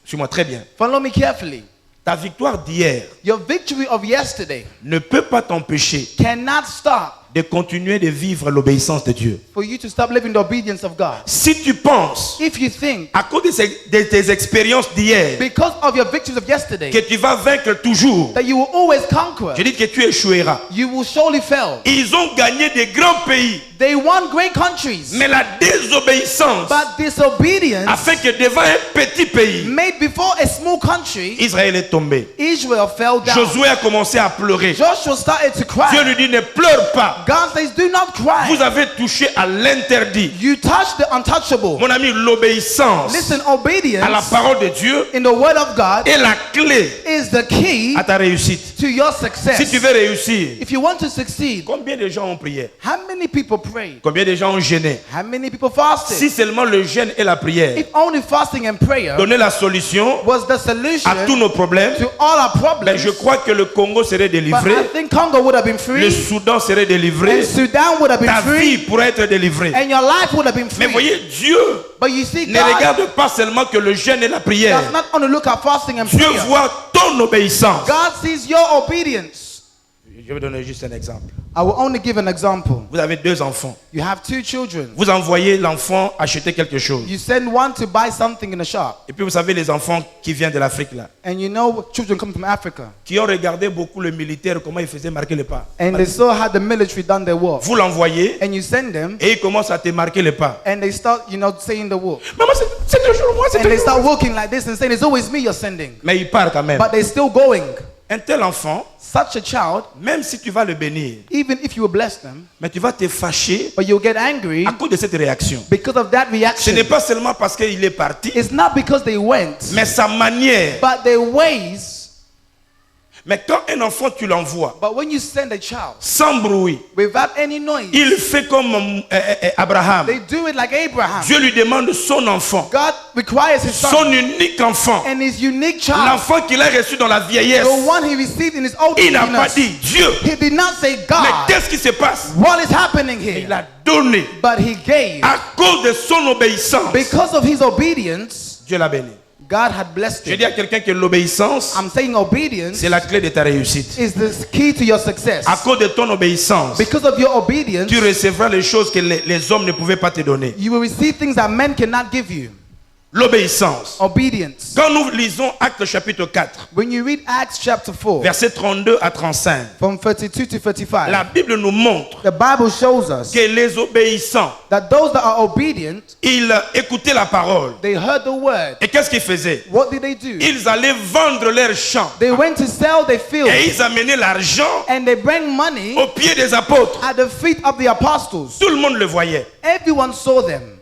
suis-moi très bien. Follow me carefully. Ta victoire d'hier Your victory of yesterday ne peut pas t'empêcher cannot stop de continuer de vivre l'obéissance de Dieu. for you to stop living the obedience of God. Si tu penses, If you think à cause de tes expériences d'hier, because of your victories of yesterday que tu vas vaincre toujours, that you will always conquer, je dis que tu échoueras. you will surely fail. Ils ont gagné des grands pays, They won great countries, mais la désobéissance but disobedience a fait que devant un petit pays, made before a small country, Israël est tombé. Israel fell down. Josué a commencé à pleurer. Joshua started to Dieu cry. lui dit, ne pleure pas. God says, do not cry. Vous avez touché à l'interdit. You touch the untouchable. Mon ami, l'obéissance Listen, à la obedience parole de Dieu in the word of God est la clé is the key à ta réussite. to your Si tu success. veux réussir, If you want to succeed, combien de gens ont prié? how many people prayed? Combien de gens ont jeûné? How many people fasted? Si seulement le jeûne et la prière If only fasting and prayer donnaient la solution was the solution à tous nos problèmes, to all our ben problems, je crois que le Congo serait but délivré, I think Congo would have been le free, Soudan serait and délivré, Sudan would have been ta vie free, pourrait être délivrée. and your life would have been Mais free. voyez, Dieu But you see, ne God regarde pas seulement que le jeûne et la prière. does not only look at fasting and Dieu prayer. voit ton obéissance. God sees your obedience. Je vais donner juste un exemple. I will only give an example. Vous avez 2 enfants. You have 2 children. Vous envoyez l'enfant acheter quelque chose. You send one to buy something in a shop. Et puis vous savez les enfants qui viennent de l'Afrique là, And you know children come from Africa. qui ont regardé beaucoup le militaire, comment il faisait marquer le pas. And they saw how the military done their work. Vous l'envoyez And you send them, et il commence à te marquer le pas. and they start, saying the work. Maman, c'est toujours moi, c'est And they toujours start moi. walking like this and saying, it's always me you're sending. Mais il part quand même. But they're still going. Un tel enfant, Such a child, même si tu vas le bénir, even if you will bless them, mais tu vas te fâcher but you'll get angry à cause de cette réaction. because of that Ce reaction. n'est pas seulement parce qu'il est parti, It's not because they went, mais sa manière, but their ways, Mais quand un enfant, tu l'envoies But when you send a child sans bruit, without any noise, il fait comme Abraham. they do it like Abraham. Dieu lui demande son enfant, God requires his son son unique enfant, and his unique child, l'enfant qu'il a reçu dans la vieillesse. the one he received in his old Il n'a pas age. dit Dieu. He did not say Mais God. qu'est-ce qui se passe? What is happening Il here? a donné. But he gave. À cause de son obéissance, Because of his obedience, Dieu l'a béni. God had blessed Je him. dis à quelqu'un que l'obéissance, I'm saying obedience c'est la clé de ta réussite. is the key to your success. À cause de ton obéissance, Because of your obedience, tu recevras les choses que les hommes ne pouvaient pas te donner. you will receive things that men cannot give you. L'obéissance. Obedience. Quand nous lisons Actes chapitre 4, When you read Acts chapter 4, versets 32 à 35, from 32 to 35, la Bible nous montre the Bible shows us que les obéissants, that those that are obedient, ils écoutaient la parole. they heard the word. Et qu'est-ce qu'ils faisaient? What did they do? Ils allaient vendre leurs champs They went to sell their fields et ils amenaient l'argent and they bring money aux pieds des apôtres. at the feet of the apostles. Tout le monde le voyait Everyone saw them.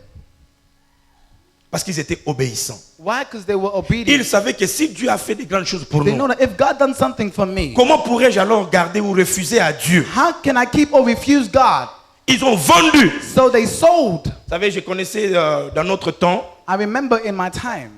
parce qu'ils étaient obéissants. Why? Because they were Ils obedient. savaient que si Dieu a fait de grandes choses pour They nous, know that if God done something for me, comment pourrais-je alors garder ou refuser à Dieu? how can I keep or refuse God? Ils ont vendu. So they sold. Vous savez, je connaissais dans notre temps, I remember in my time,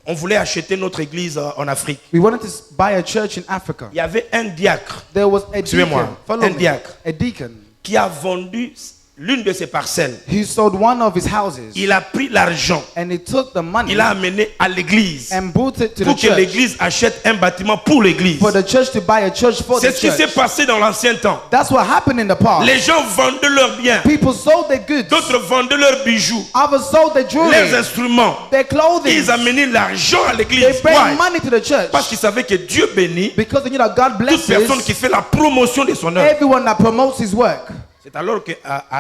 on voulait acheter notre église en Afrique. we wanted to buy a church in Africa. Il y avait un diacre There was a Suivez-moi. deacon, follow Un me, diacre. a deacon. qui a vendu l'une de ses parcelles. He sold one of his houses Il a pris l'argent, and he took the money il a amené à l'église and brought it to pour the que church l'église achète un bâtiment pour l'église. for the church to buy a church for the C'est ce qui s'est church. passé dans l'ancien temps. That's what happened in the past. Les gens vendaient leurs biens, People sold their goods. d'autres vendaient leurs bijoux, Others sold their leurs jewelry, instruments. their clothing. Ils amenaient l'argent à They l'église. bring Why? money to the church Parce qu'ils savaient que Dieu bénit because they knew that God toute personne blesses qui fait la promotion de son œuvre. everyone that promotes his work. C'est alors que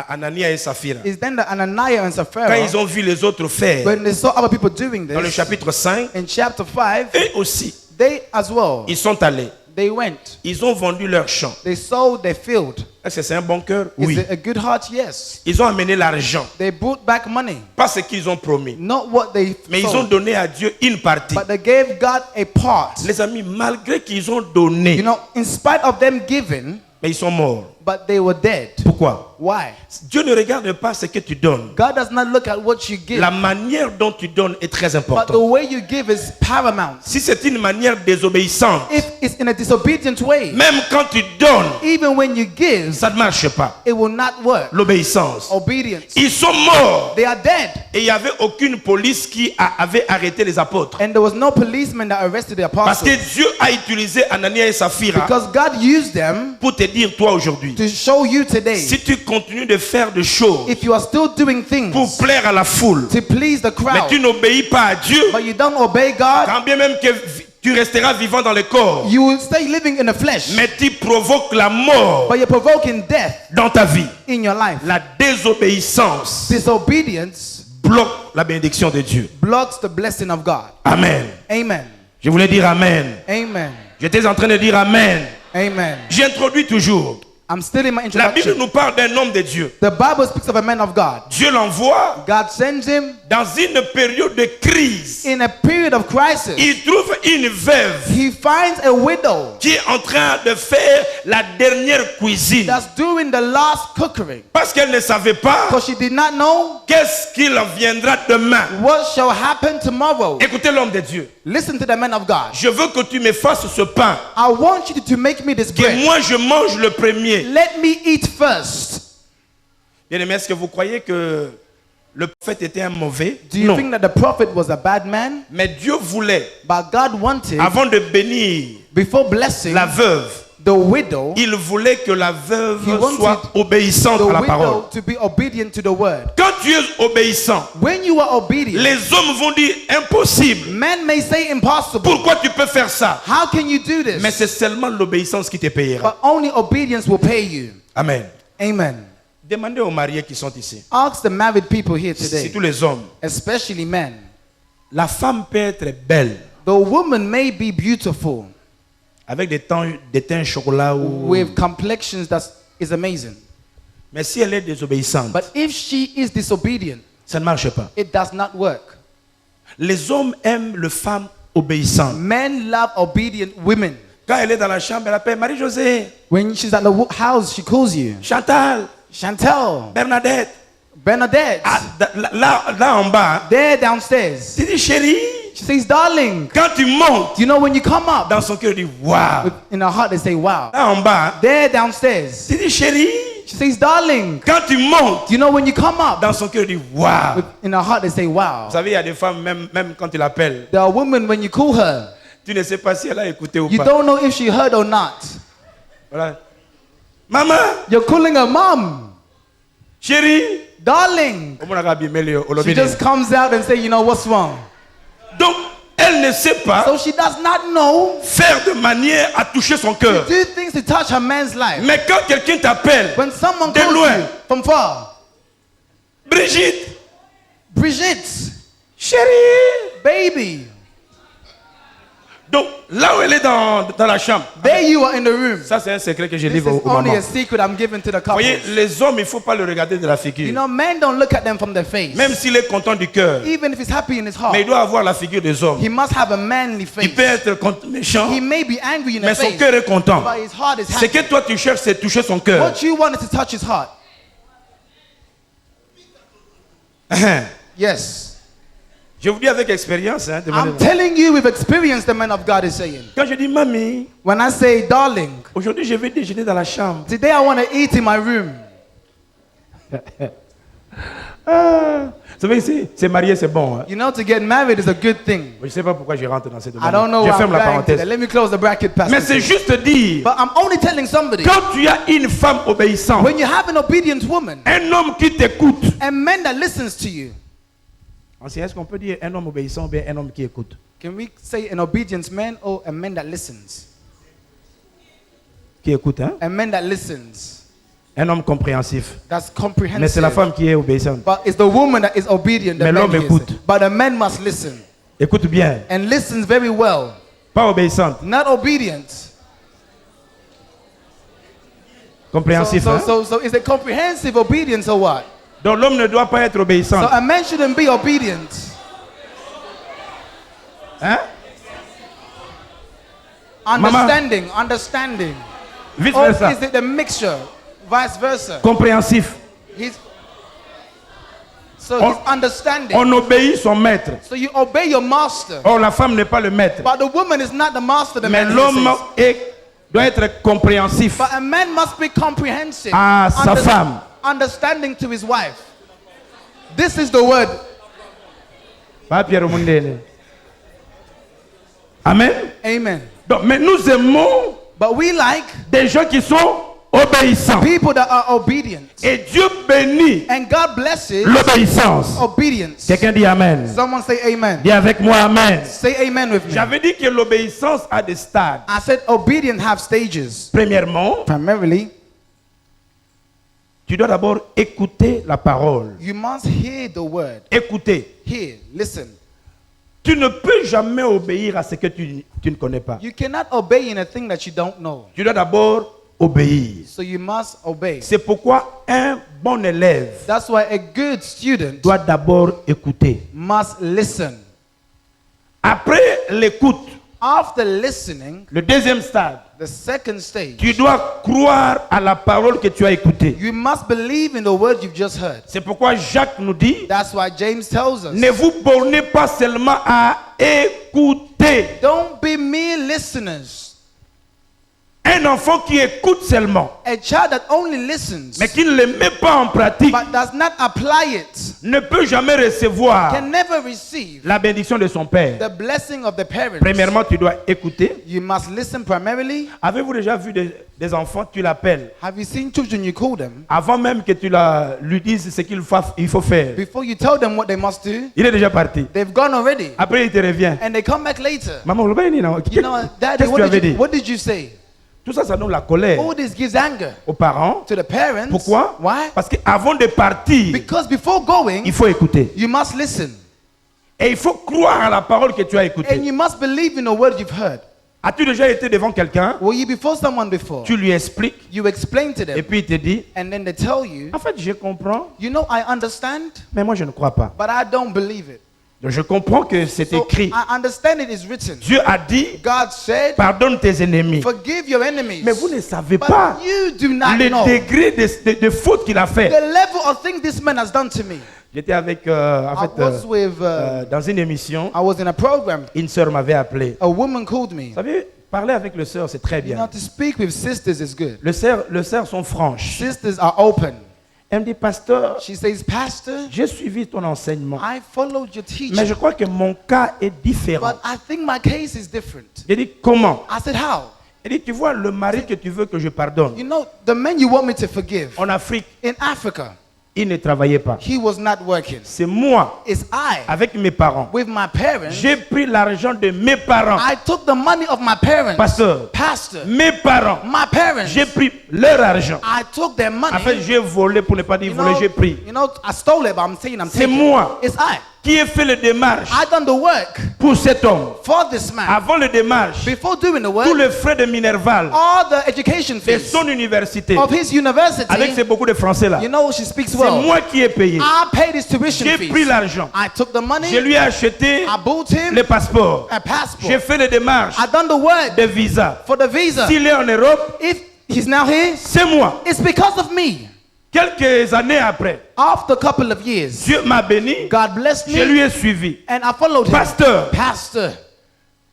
Anania et Saphira, Is then that Ananias and quand Sapphira, ils ont vu les autres faire, when they saw other people doing dans le this, chapitre 5, in chapter 5, eux aussi, they as well, ils sont allés. they went. Ils ont vendu leurs champs. They sold their field. Est-ce que c'est un bon cœur? Is Oui. it a good heart? Yes. Ils ont amené l'argent. They brought back money. Pas ce qu'ils ont promis. Not what they Mais ils ont sold, donné à Dieu une partie. but they gave God a part. Les amis, malgré qu'ils ont donné, You know, in spite of them giving, mais ils sont morts. but they were dead. Pourquoi? Why? Dieu ne regarde pas ce que tu donnes. God does not look at what you give, La manière dont tu donnes est très but the importante. way you give is paramount. Si c'est une manière désobéissante, If it's in a disobedient way, même quand tu donnes, even when you give, ça ne marche pas. it will not work. L'obéissance. Obedience. Ils sont morts. They are dead. Et il n'y avait aucune police qui avait arrêté les apôtres. And there was no policeman that arrested the Parce que apostles. Dieu a utilisé Anania et Saphira Because God used them pour te dire, toi aujourd'hui, to show you today, si tu continues de faire des choses if you are still doing things pour plaire à la foule, to please the mais crowd, tu n'obéis pas à Dieu, but you don't obey God, quand bien même que tu resteras vivant dans le corps, you will stay living in the flesh, mais tu provoques la mort but you're provoking death dans ta vie. in your life. La désobéissance Disobedience bloque la bénédiction de Dieu. blocks the blessing of God. Amen. Amen. Je voulais dire Amen. Amen. J'étais en train de dire Amen. Amen. J'introduis toujours. I'm still in my La Bible introduction. nous parle d'un homme de Dieu. The Bible speaks of a man of God. Dieu l'envoie God sends him dans une période de crise. in a period of crisis. Il trouve une veuve He finds a widow qui est en train de faire la dernière cuisine. that's doing the last cookery Parce qu'elle ne savait pas because she did not know qu'est-ce qu'il viendra demain. what shall happen tomorrow. Écoutez l'homme de Dieu. Listen to the man of God. Je veux que tu me fasses ce pain. I want you to make me this Que bread. moi je mange le premier. Let me eat first. Bien-aimé, est-ce que vous croyez que le prophète était un mauvais? Do you Non. think that the prophet was a bad man? Mais Dieu voulait, But God wanted, avant de bénir before blessing la veuve, the widow, il voulait que la veuve He wanted soit obéissante the à la parole. widow to be obedient to the word. Quand tu es obéissant, When you are obedient, les hommes vont dire impossible. men may say impossible. Pourquoi tu peux faire ça? How can you do Mais this? c'est seulement l'obéissance qui te payera. But only obedience will pay you. Amen. Amen. Demandez aux mariés qui sont ici, Ask the married people here c'est today, tous les hommes. especially men. La femme peut être belle The woman may be beautiful avec des teints chocolat ou... with complexions that is amazing. Mais si elle est désobéissante, But if she is disobedient, ça ne marche pas. it does not work. Les hommes aiment les femmes obéissantes. Men love obedient women. Quand elle est dans la chambre, elle appelle Marie-Josée, When she's at the house, she calls you. Chantal, Chantel, Bernadette. Bernadette. Ah, là en bas, There downstairs. tu dis chérie. She says, darling. Quand tu montes, You know, when you come up, dans son cœur, il dit waouh. in her heart, they say, wow. Là en bas, There downstairs. tu dis chérie. She says, darling. Quand tu montes, You know, when you come up, dans son cœur, il dit waouh. in her heart, they say, wow. Vous savez, il y a des femmes, même quand tu l'appelles, There are women, when you call her, tu ne sais pas si elle a écouté ou you pas. don't know if she heard or not. Voilà. Maman, You're calling her mom. chérie. Darling. She just comes out and say, you know, what's wrong? Donc, elle ne sait pas So she does not know faire de manière à toucher son to cœur. do things to touch her man's life. Mais quand quelqu'un t'appelle, When someone de calls loin, you from far, Brigitte, Brigitte, chérie. baby, Donc, là où elle est dans la chambre, there you are in the room. ça c'est un secret que je This livre is aux only mamans. a secret I'm giving to the Vous couple. voyez, les hommes, il ne faut pas le regarder de la figure. You know, men don't look at them from their face. Même s'il est content du cœur, Even if he's happy in his heart, mais il doit avoir la figure des hommes. he must have a manly face. Il peut être méchant, He may be angry in the mais son face, cœur est content. but his heart is Ce happy. que toi tu cherches, c'est toucher son cœur. What you want is to touch his heart. Yes. Je vous dis avec expérience. Hein, I'm telling you with experience, the man of God is saying. Quand je dis mamie, When I say, darling, aujourd'hui je vais déjeuner dans la chambre. today I want to eat in my room. Vous savez, c'est marié, c'est bon. Hein? You know, to get married is a good thing. Je ne sais pas pourquoi je rentre dans ce I domaine. don't know Je why I'm ferme la going to parenthèse. that. Let me close the bracket, Mais Pastor. c'est juste dire, But I'm only telling somebody, quand tu as une femme obéissante, when you have an obedient woman, un homme qui t'écoute. a man that listens to you, Est-ce qu'on peut dire un homme obéissant ou bien un homme qui écoute? can we say an obedient man or a man that listens? Qui écoute, hein? A man that listens. Un homme compréhensif. That's Mais c'est la comprehensive. femme qui est obéissante. But it's the woman that is obedient. The Mais man l'homme hears écoute. it. But the man must listen. Écoute bien. And listens very well. Pas obéissante. Not obedient. Compréhensif. Hein? So is it comprehensive obedience or what? Donc l'homme ne doit pas être So obéissant. a man shouldn't be obedient. Hein? Understanding. Vice Or versa. is it the mixture? Vice versa. Compréhensif. He's On- understanding. On obéit son maître. So you obey your master. Or la femme n'est pas le maître. But the woman is not the master, the Mais man l'homme says. doit être compréhensif But a man must be comprehensive. à sa femme. Understanding to his wife. This is the word. Pas Pierre Mundele. Amen. Amen. Donc, mais nous aimons But we like des gens qui sont obéissants. people that are obedient. Et Dieu bénit And God blesses l'obéissance. obedience. Quelqu'un dit Amen. Someone say amen. Dis avec moi Amen. Say amen with me. J'avais dit que l'obéissance a des stades. I said obedient have stages. Premièrement, Primarily, tu dois d'abord écouter la parole. you must hear the word. Écouter. Hear, listen. Tu ne peux jamais obéir à ce que tu ne connais pas. You cannot obey in a thing that you don't know. Tu dois d'abord obéir. So you must obey. C'est pourquoi un bon élève That's why a good student doit d'abord écouter. must listen. Après l'écoute, After listening, le deuxième stade, the second stage, tu dois croire à la parole que tu as écoutée. you must believe in the word you've just heard. C'est pourquoi Jacques nous dit, That's why James tells us, ne vous bornez pas seulement à écouter. don't be mere listeners. Un enfant qui écoute seulement, A child that only listens mais qui ne le met pas en pratique, but does not apply it ne peut jamais recevoir can never receive la bénédiction de son père. the blessing of the parents. Premièrement, tu dois écouter. You must listen primarily. Avez-vous déjà vu des enfants, tu l'appelles, Have you seen children, you call them, avant même que tu lui dises ce qu'il faut faire. before you tell them what they must do, Il est déjà parti. they've gone already. Après, il te revient. And they come back later. Maman, You know, Daddy, qu'est-ce que tu avais dit? what did you say? Tout ça, ça donne la colère All this gives anger aux parents. to the parents. Pourquoi? Why? Parce qu'avant de partir, Because before going, il faut écouter. you must listen. Et il faut croire à la parole que tu as And écoutée. you must believe in the word you've heard. As-tu déjà été devant quelqu'un? Were you before someone before? Tu lui expliques You explain to et them, puis il te dit, and then they tell you, en fait, je comprends, you know, I understand, mais moi, je ne crois pas. but I don't believe it. Donc je comprends que c'est So écrit. I understand it is written. Dieu a dit, God said, pardonne tes ennemis. forgive your enemies. Mais vous ne savez But pas you do not le know degré de faute qu'il a fait. the level of thing this man has done to me. J'étais avec, I was with, dans une émission, I was in a program. une sœur m'avait appelé. A woman called me. Vous savez, parler avec le sœur, c'est très You know, bien. to speak with sisters is good. Le sœurs sont franches. Sisters are open. Elle me dit, pasteur, She says, Pastor, j'ai suivi ton enseignement. I followed your Mais teaching, je crois que mon cas est différent. but I think my case is different. J'ai dit, comment? I said, how? Elle dit, tu vois, le mari que tu veux que je pardonne, You know, the man you want me to forgive, en Afrique, in Africa, il ne travaillait pas. he was not working. C'est moi, It's I, avec mes parents. with my parents, J'ai pris l'argent de mes parents. I took the money of my parents. Pasteur, Pastor, mes parents, my parents, j'ai pris leur argent. I took their money. En fait, j'ai volé, pour ne pas dire You volé, know, j'ai pris. I stole it, but I'm saying I'm C'est taking moi it. It's I. qui ai fait les démarches I done the work pour cet homme. for this man. Avant les démarches, Before doing the tous work, les frais de Minerval, all the education de fees son université, of his university, avec ces beaucoup de français là, you know, she speaks c'est well. moi qui ai payé. I paid his tuition J'ai fees. pris l'argent. I took the money. Je lui ai acheté I bought him les passeports. a passport. J'ai fait les démarches I done the work de visa. for the visa. S'il est en Europe, If he's now here, c'est moi. it's because of me. Quelques années après, After a couple of years, Dieu m'a béni. God blessed Je me lui ai suivi. and I followed him. Pasteur, Pastor,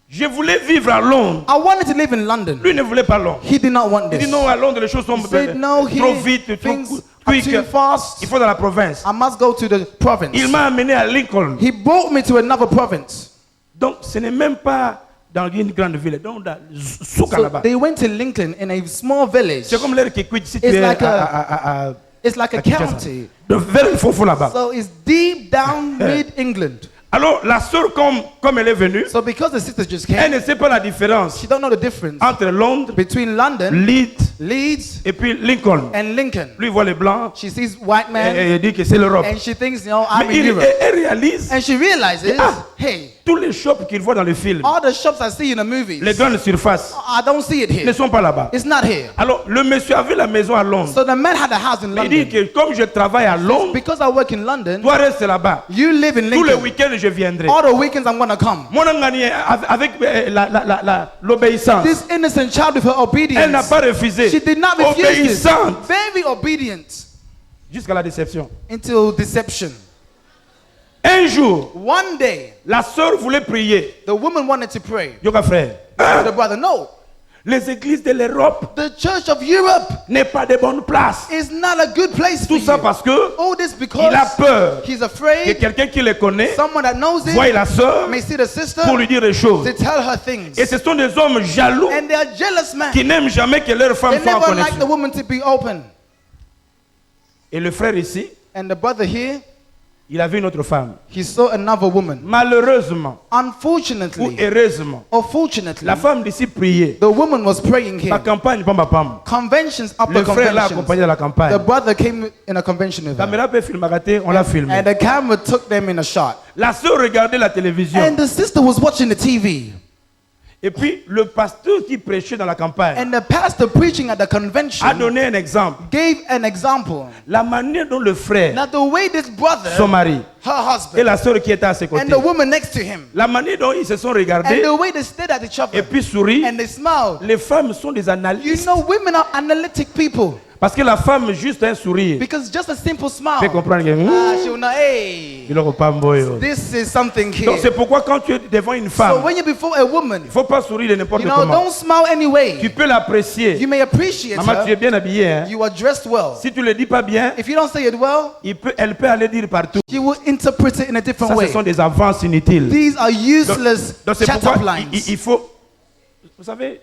je voulais vivre à Londres. I wanted to live in London. Lui ne voulait pas Londres. He did not want Il this. dit non, à Londres, les choses sont He said, no, trop here, vite, trop things are quick. too fast. Il faut dans la province. I must go to the province. Il m'a amené à Lincoln. He brought me to another province. Donc, ce n'est même pas dans une grande ville. Donc, dans Souka So là-bas. they went to Lincoln in a small village. C'est comme l'air qui quitte si tu It's es like It's like a à Kinshasa. county. Donc, vers le fond là-bas. So it's deep down mid-England. Alors, la sœur, comme elle est venue, So because the sisters just elle came, ne sait pas la différence she don't know the difference entre Londres, between London, Leeds Leeds, et puis Lincoln. and Lincoln. Lui, il voit les blancs She sees white men et il dit que c'est l'Europe. and she thinks, you know, I'm Mais in Europe. elle réalise And she realizes, Ah. hey, tous les shops qu'il voit dans le film, all the shops I see in the movies, les grandes surfaces, I don't see it ne here. sont pas là-bas. It's not here. Alors, le monsieur avait la maison à Londres. So the man had a house in Mais il dit London. que comme je travaille à Londres, Because I work in London, toi reste là-bas. you live in Tous les Lincoln. week-ends, je viendrai. All the weekends I'm going to come. Mon ami, avec l'obéissance, This innocent child with her elle n'a obedience, pas refusé. she did not refuse this. Obéissante Very obedient jusqu'à la déception. until deception. Un jour, One day, la sœur voulait prier. the woman wanted to pray. Yoga frère, But the brother, no. les églises de l'Europe The church of Europe n'est pas de bonne place. is not a good place for Tout ça you. parce que All this il because a peur he's que afraid quelqu'un qui le connaît someone that knows voie it la sœur may see the sister pour lui dire des choses. to tell her things. Et ce sont des hommes jaloux And they are jealous men. qui n'aiment jamais que leur femme They soit en never like the connexion. woman to be open. Et le frère ici, And the brother here, il avait une autre femme. he saw another woman. Malheureusement ou Unfortunately, heureusement, or fortunately, la femme d'ici priait. the woman was praying La here. campagne, pamba pam. Conventions after Le frère l'a conventions. accompagné à la campagne. The brother came in a convention with La her. caméra peut filmer, raté, on l'a filmé. And the camera took them in a shot. La sœur regardait la télévision. And the sister was watching the TV. Et puis le pasteur qui prêchait dans la campagne And the pastor preaching at the a convention donné un exemple. gave an example. La manière dont le frère, Now the way this brother, son mari, her et husband, la sœur qui était à ses côtés, and the woman next to him, la manière dont ils se sont and regardés the way they stared at each et other, puis souri, and they smiled. les femmes sont des You analystes. know, women are analytic people. Parce que la femme, juste un sourire, Because just a simple fait smile, comprendre que she will know, hey, il n'aura pas mboyo. this is something Donc here. c'est pourquoi quand tu es devant une So femme, when you're before a woman, il ne faut pas sourire de n'importe you know, comment. don't smile anyway. Tu peux l'apprécier. You may appreciate Maman, tu es her. bien habillée. Hein? You are dressed well. Si tu ne le dis pas bien, If you don't say it well, elle peut aller dire partout. you will interpret it in a different Ça, ce way. sont des avances inutiles. These are useless Donc c'est chat-up pourquoi lines. il faut... Vous savez,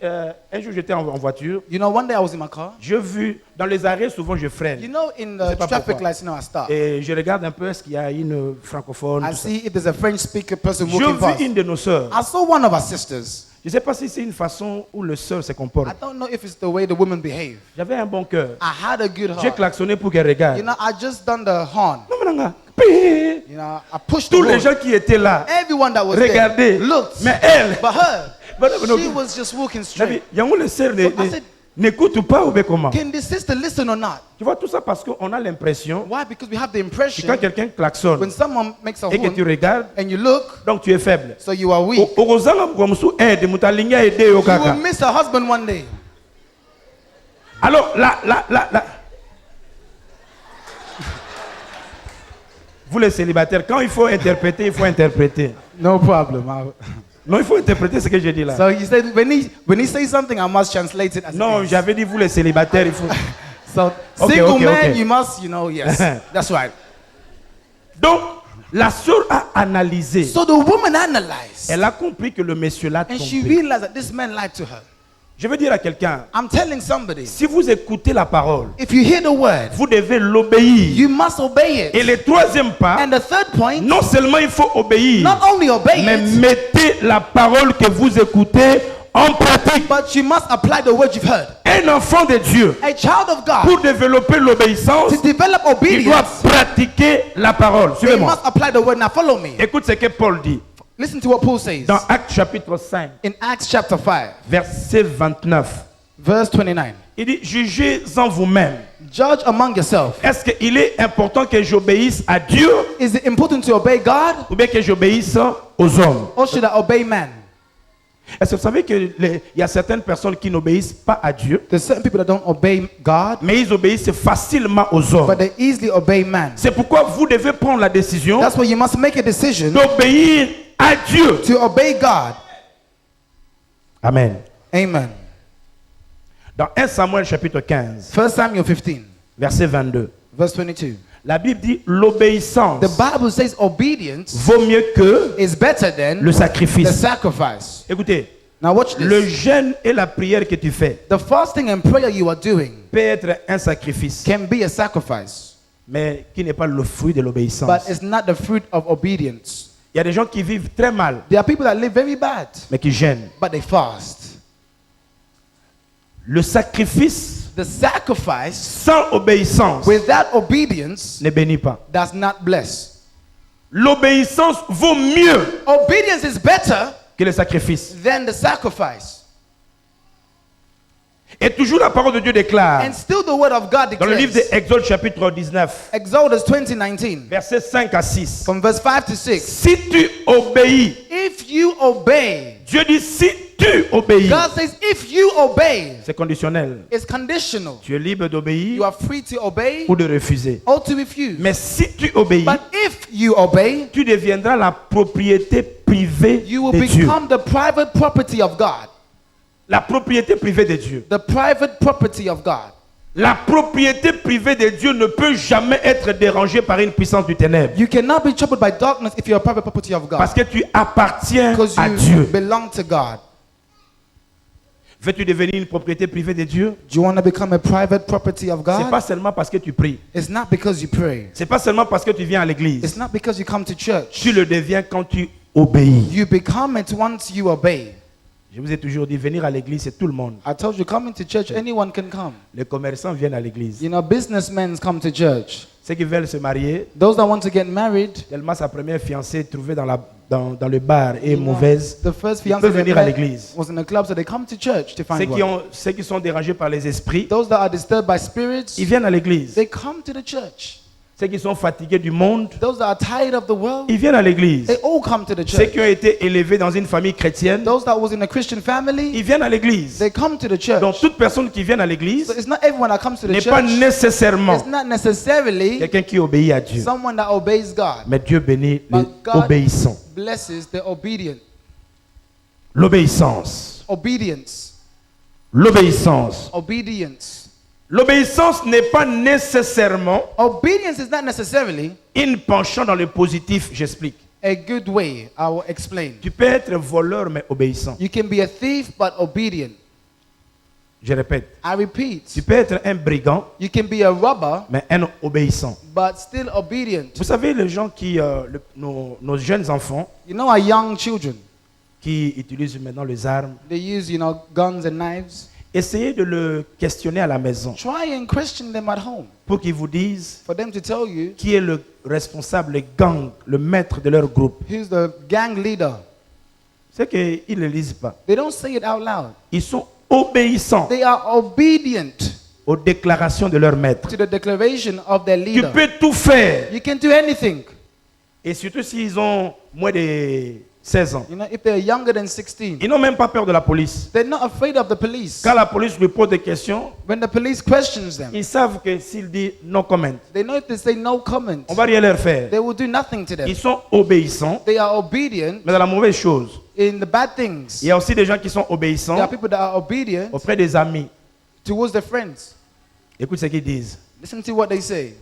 un jour j'étais en voiture, You know, one day I was in my car. j'ai vu, dans les arrêts, souvent je freine. You know, in Je sais the pas traffic pourquoi. lights, you know, I stop. Et je regarde un peu, est-ce qu'il y a une francophone. I tout ça. see if there's a French speaker person J'ai walking past. vu une de nos sœurs. I saw one of our sisters. Je ne sais pas si c'est une façon où le sœur se comporte. I don't know if it's the way the woman behave. J'avais un bon cœur. I had a good J'ai heart. klaxonné pour qu'elle regarde. You know, I just done the horn. Non, mais non, pi. You know, I pushed Tous the les horn. gens qui étaient là, Everyone that was regardez. there looked. Mais elle, But her, But no, she was just walking Nabi, straight. yango le sœur So I said, n'écoute pas ou bien comment? Can the sister listen or not? Tu vois tout ça parce qu'on a l'impression Why? Because we have the que impression quand quelqu'un klaxonne when someone makes a et que tu horn regardes, and you look, donc tu es faible. so you are weak. Ozanga mukamusu aide mutalinga aider yo You will kaka. miss a husband one day. Alors là. Vous les célibataires, quand il faut interpréter, il faut interpréter. No problem. Non, il faut interpréter ce que j'ai dit là. So he said when he says something, I must translate it as Non, it is. j'avais dit vous les célibataires, il faut. So Okay, single okay, man, okay. you must, yes, that's right. Donc, la sœur a analysé. So the woman analyzed, Elle a compris que le monsieur l'a and she trompé. realized that this man lied to her. Je veux dire à quelqu'un, I'm telling somebody, si vous écoutez la parole, if you hear the word, vous devez l'obéir. you must obey Et it. le troisième pas, And the third point, non seulement il faut obéir, not only obey mais it, mettez la parole que vous écoutez en pratique. but you must apply the word you've heard. Un enfant de Dieu, A child of God, pour développer l'obéissance, to develop il doit obedience, pratiquer la parole. they Suivez-moi. must apply the word. Now follow me. Écoute ce que Paul dit Listen to what Paul says dans Actes chapitre 5, in Acts chapter 5, verset 29. verse 29. Il dit, jugez en vous-même. Judge among yourself. Est-ce qu'il est important que j'obéisse à Dieu Is it important to obey God, ou bien que j'obéisse aux hommes? or should I obey man? Est-ce que vous savez qu'il y a certaines personnes qui n'obéissent pas à Dieu, There's certain people that don't obey God, mais ils obéissent facilement aux but hommes? they easily obey man. C'est pourquoi vous devez prendre la décision That's why you must make a decision d'obéir à Dieu. to obey God. Amen. Amen. Dans 1 Samuel chapitre 15, 1 Samuel 15, verset 22, verse 22. la Bible dit l'obéissance The Bible says obedience vaut mieux que is better than le the sacrifice. sacrifice. Écoutez, Now watch le this. jeûne et la prière que tu fais The fasting and prayer you are doing peut être un sacrifice, can be a sacrifice, mais qui n'est pas le fruit de l'obéissance. but it's not the fruit of obedience. Il y a des gens qui vivent très mal, There are people that live very bad, mais qui gênent. but they fast. Le sacrifice The sacrifice sans obéissance without obedience ne bénit pas. does not bless. L'obéissance vaut mieux Obedience is better que le sacrifice. than the sacrifice. Et toujours la parole de Dieu déclare, And still the word of God dans le livre declares, d'Exode chapitre 19, Exodus 20:19, versets 5 à 6. from verse 5 to 6. Si tu obéis, If you obey, Dieu dit si tu obéis, God says if you obey, c'est conditionnel. it's conditional. Tu es libre You d'obéir are free to obey ou de refuser. or to refuse. Mais si tu obéis, But if you obey, tu deviendras la propriété privée you will de Dieu. become the private property of God. La propriété privée de Dieu. The private property of God. La propriété privée de Dieu ne peut jamais être dérangée par une puissance du ténèbre. You cannot be troubled by darkness if you're a private property of God. Parce que tu appartiens Because à you Dieu. belong to God. Veux-tu devenir une propriété privée de Dieu? Do you want to become a private property of C'est God? pas seulement parce que tu pries. It's not because you pray. C'est pas seulement parce que tu viens à l'église. It's not because you come to church. Tu le deviens quand tu obéis. You become it once you obey. Je vous ai toujours dit, venir à l'église, c'est tout le monde. I told you, coming to church, anyone can come. Les commerçants viennent à l'église. You know, businessmen come to church. Ceux qui veulent se marier, Those that want to get married, tellement sa première fiancée trouvée dans le bar est you know, mauvaise, the first ils fiancé peuvent they venir à met l'église. was in a club, so they come to church to find one. Ceux qui sont dérangés par les esprits, Those that are disturbed by spirits, ils viennent à l'église. they come to the church. Ceux qui sont fatigués du monde, Those that are tired of the world, ils viennent à l'église. they all come to the Ceux church. qui ont été élevés dans une famille chrétienne, Those that was in a Christian family, ils viennent à l'église. they come to the church. Donc toute personne qui vient à So l'église it's not everyone that comes to the n'est pas church. nécessairement It's not necessarily quelqu'un qui obéit à Dieu. someone that obeys God. Mais Dieu bénit les But God obéissants. blesses the obedient. L'obéissance. Obedience. L'obéissance. Obedience. L'obéissance n'est pas nécessairement Obedience is not necessarily une penchant dans le positif, j'explique. a good way. I will explain. Tu peux être voleur mais obéissant. You can be a thief but obedient. Je répète. I repeat. Tu peux être un brigand You can be a robber mais un obéissant. but still obedient. Vous savez, les gens qui, nos jeunes enfants You know our young children, qui utilisent maintenant les armes, they use, guns and knives. essayez de le questionner à la maison Try and question them at home pour qu'ils vous disent for them to tell you qui est le responsable, le gang, le maître de leur groupe. who's the gang leader. C'est qu'ils ne le lisent pas. They don't say it out loud. Ils sont obéissants They are obedient aux déclarations de leur maître. to the declaration of their Tu leader. peux tout faire. You can do anything. Et surtout s'ils ont moins de 16 ans. You know, if they're younger than 16, Ils n'ont même pas peur de la police. they're not afraid of the police. Quand la police lui pose des questions, When the police questions them, ils savent que s'il dit no comment, they know if they say no comment, on va rien leur faire. they will do nothing to them. Ils sont obéissants, They are obedient mais dans la mauvaise chose. in the bad things. Il y a aussi des gens qui sont There are obéissants people that are obedient auprès des amis. towards their friends. Écoute ce qu'ils disent. Listen to what they say.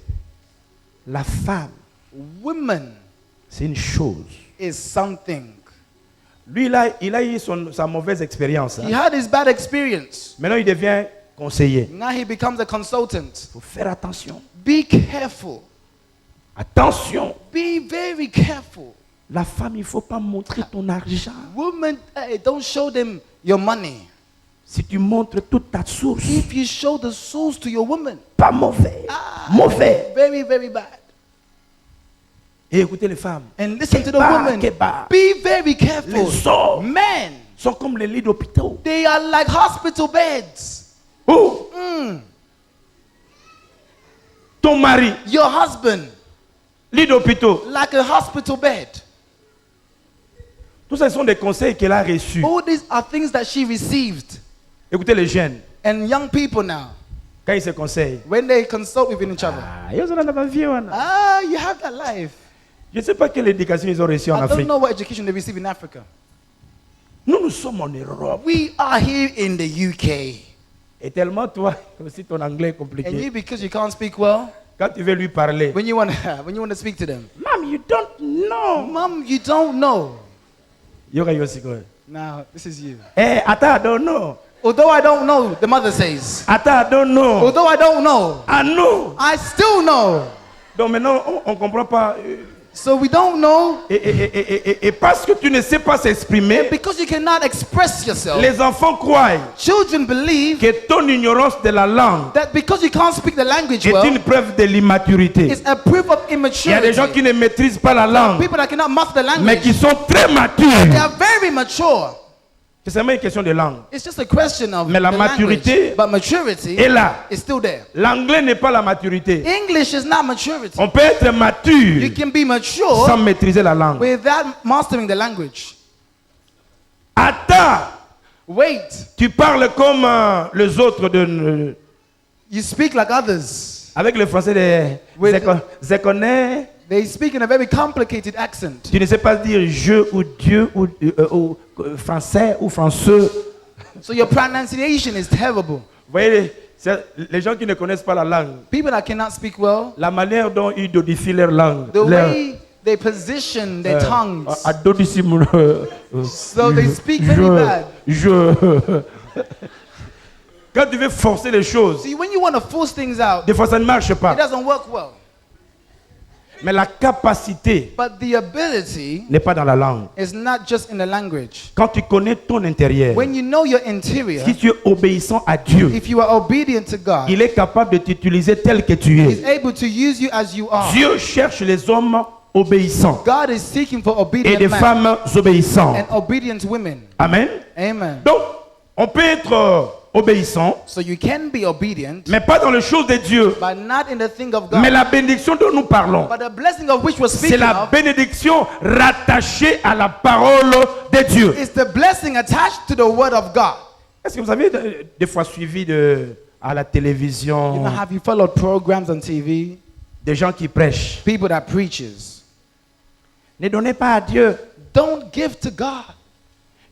La femme, Woman c'est une chose. is something. Lui, il a eu sa mauvaise expérience. He had his bad experience. Maintenant, il devient conseiller. Now he becomes a consultant. Il faut faire attention. Be careful. Attention. Be very careful. La femme, il ne faut pas montrer ton argent. Woman, hey, don't show them your money. Si tu montres toute ta source, If you show the source to your woman, pas mauvais. Mauvais. very, very bad. Et écoutez les femmes. And listen to the Keba, woman. keba. Be very careful. Les hommes Men, sont comme les lits d'hôpitaux. they are like hospital beds. Oh, ton mari, Your husband, lit d'hôpitaux. like a hospital bed. Tout ça, ce sont des conseils qu'elle a reçus. All these are things that she received. Écoutez les jeunes. And young people now, Quand ils se conseillent. when they consult with each other, Ils ont la vie, wana. you have that life. Je ne sais pas quelle éducation ils ont reçue en I don't Afrique. know what education they receive in Africa. Nous sommes en Europe. We are here in the UK. Et tellement toi, aussi ton anglais est And compliqué. you, because you can't speak well, Quand tu veux lui parler. when you want to speak to them, Mom, you don't know. Mom, you don't know. Yoga Yosiko. Now, this is you. Eh, Ata, I don't know. Although I don't know, the mother says. Ata, I don't know. Although I don't know, I know. I still know. Donc maintenant, on ne comprend pas. So we don't know. Et parce que tu ne sais pas s'exprimer, Because you cannot express yourself, les enfants croient children believe que ton ignorance de la langue that because you can't speak the language est well, une preuve de l'immaturité. it's a proof of Il y a des gens immaturity. qui ne maîtrisent pas la langue, People that cannot master the mais qui language, sont très they matures. are very mature. C'est seulement une question de langue. It's just a question of Mais la the maturité language. But maturity est là. is still there. L'anglais n'est pas la maturité. English is not maturity. On peut être mature You can be mature sans maîtriser la langue. without mastering the language. Attends, Wait, tu parles comme les autres you speak like others. avec le français de With- Zekoné. They speak in a very complicated accent. Tu ne sais pas dire je ou Dieu ou français ou français. So your pronunciation is terrible. Vous voyez, les gens qui ne connaissent pas la langue, People that cannot speak well, la manière dont ils dodifient leur langue. the way they position their tongues, so they speak very bad. Quand tu veux forcer les choses, See, when you want to force things out, des fois ça ne marche it pas. doesn't work well. Mais la capacité But the ability n'est pas dans la langue. is not just in the language. Quand tu connais ton intérieur, When you know your interior, si tu es obéissant à Dieu, if you are obedient to God, il est capable de t'utiliser tel que tu He's es. able to use you as you are. Dieu cherche les hommes obéissants God is seeking for et obedient des men femmes obéissantes. and obedient women. Amen. Amen. Donc, on peut être obéissant, So you can be obedient, mais pas dans les choses de Dieu. but not in the thing of Mais God. la bénédiction dont nous parlons, But the blessing of which we're c'est speaking la of bénédiction rattachée à la parole de Dieu. is the blessing attached to the word of God. Est-ce que vous avez des fois suivi à la You télévision know, have you followed programs on TV? des gens qui prêchent? People that preaches. Ne donnez pas à Dieu. Don't give to God.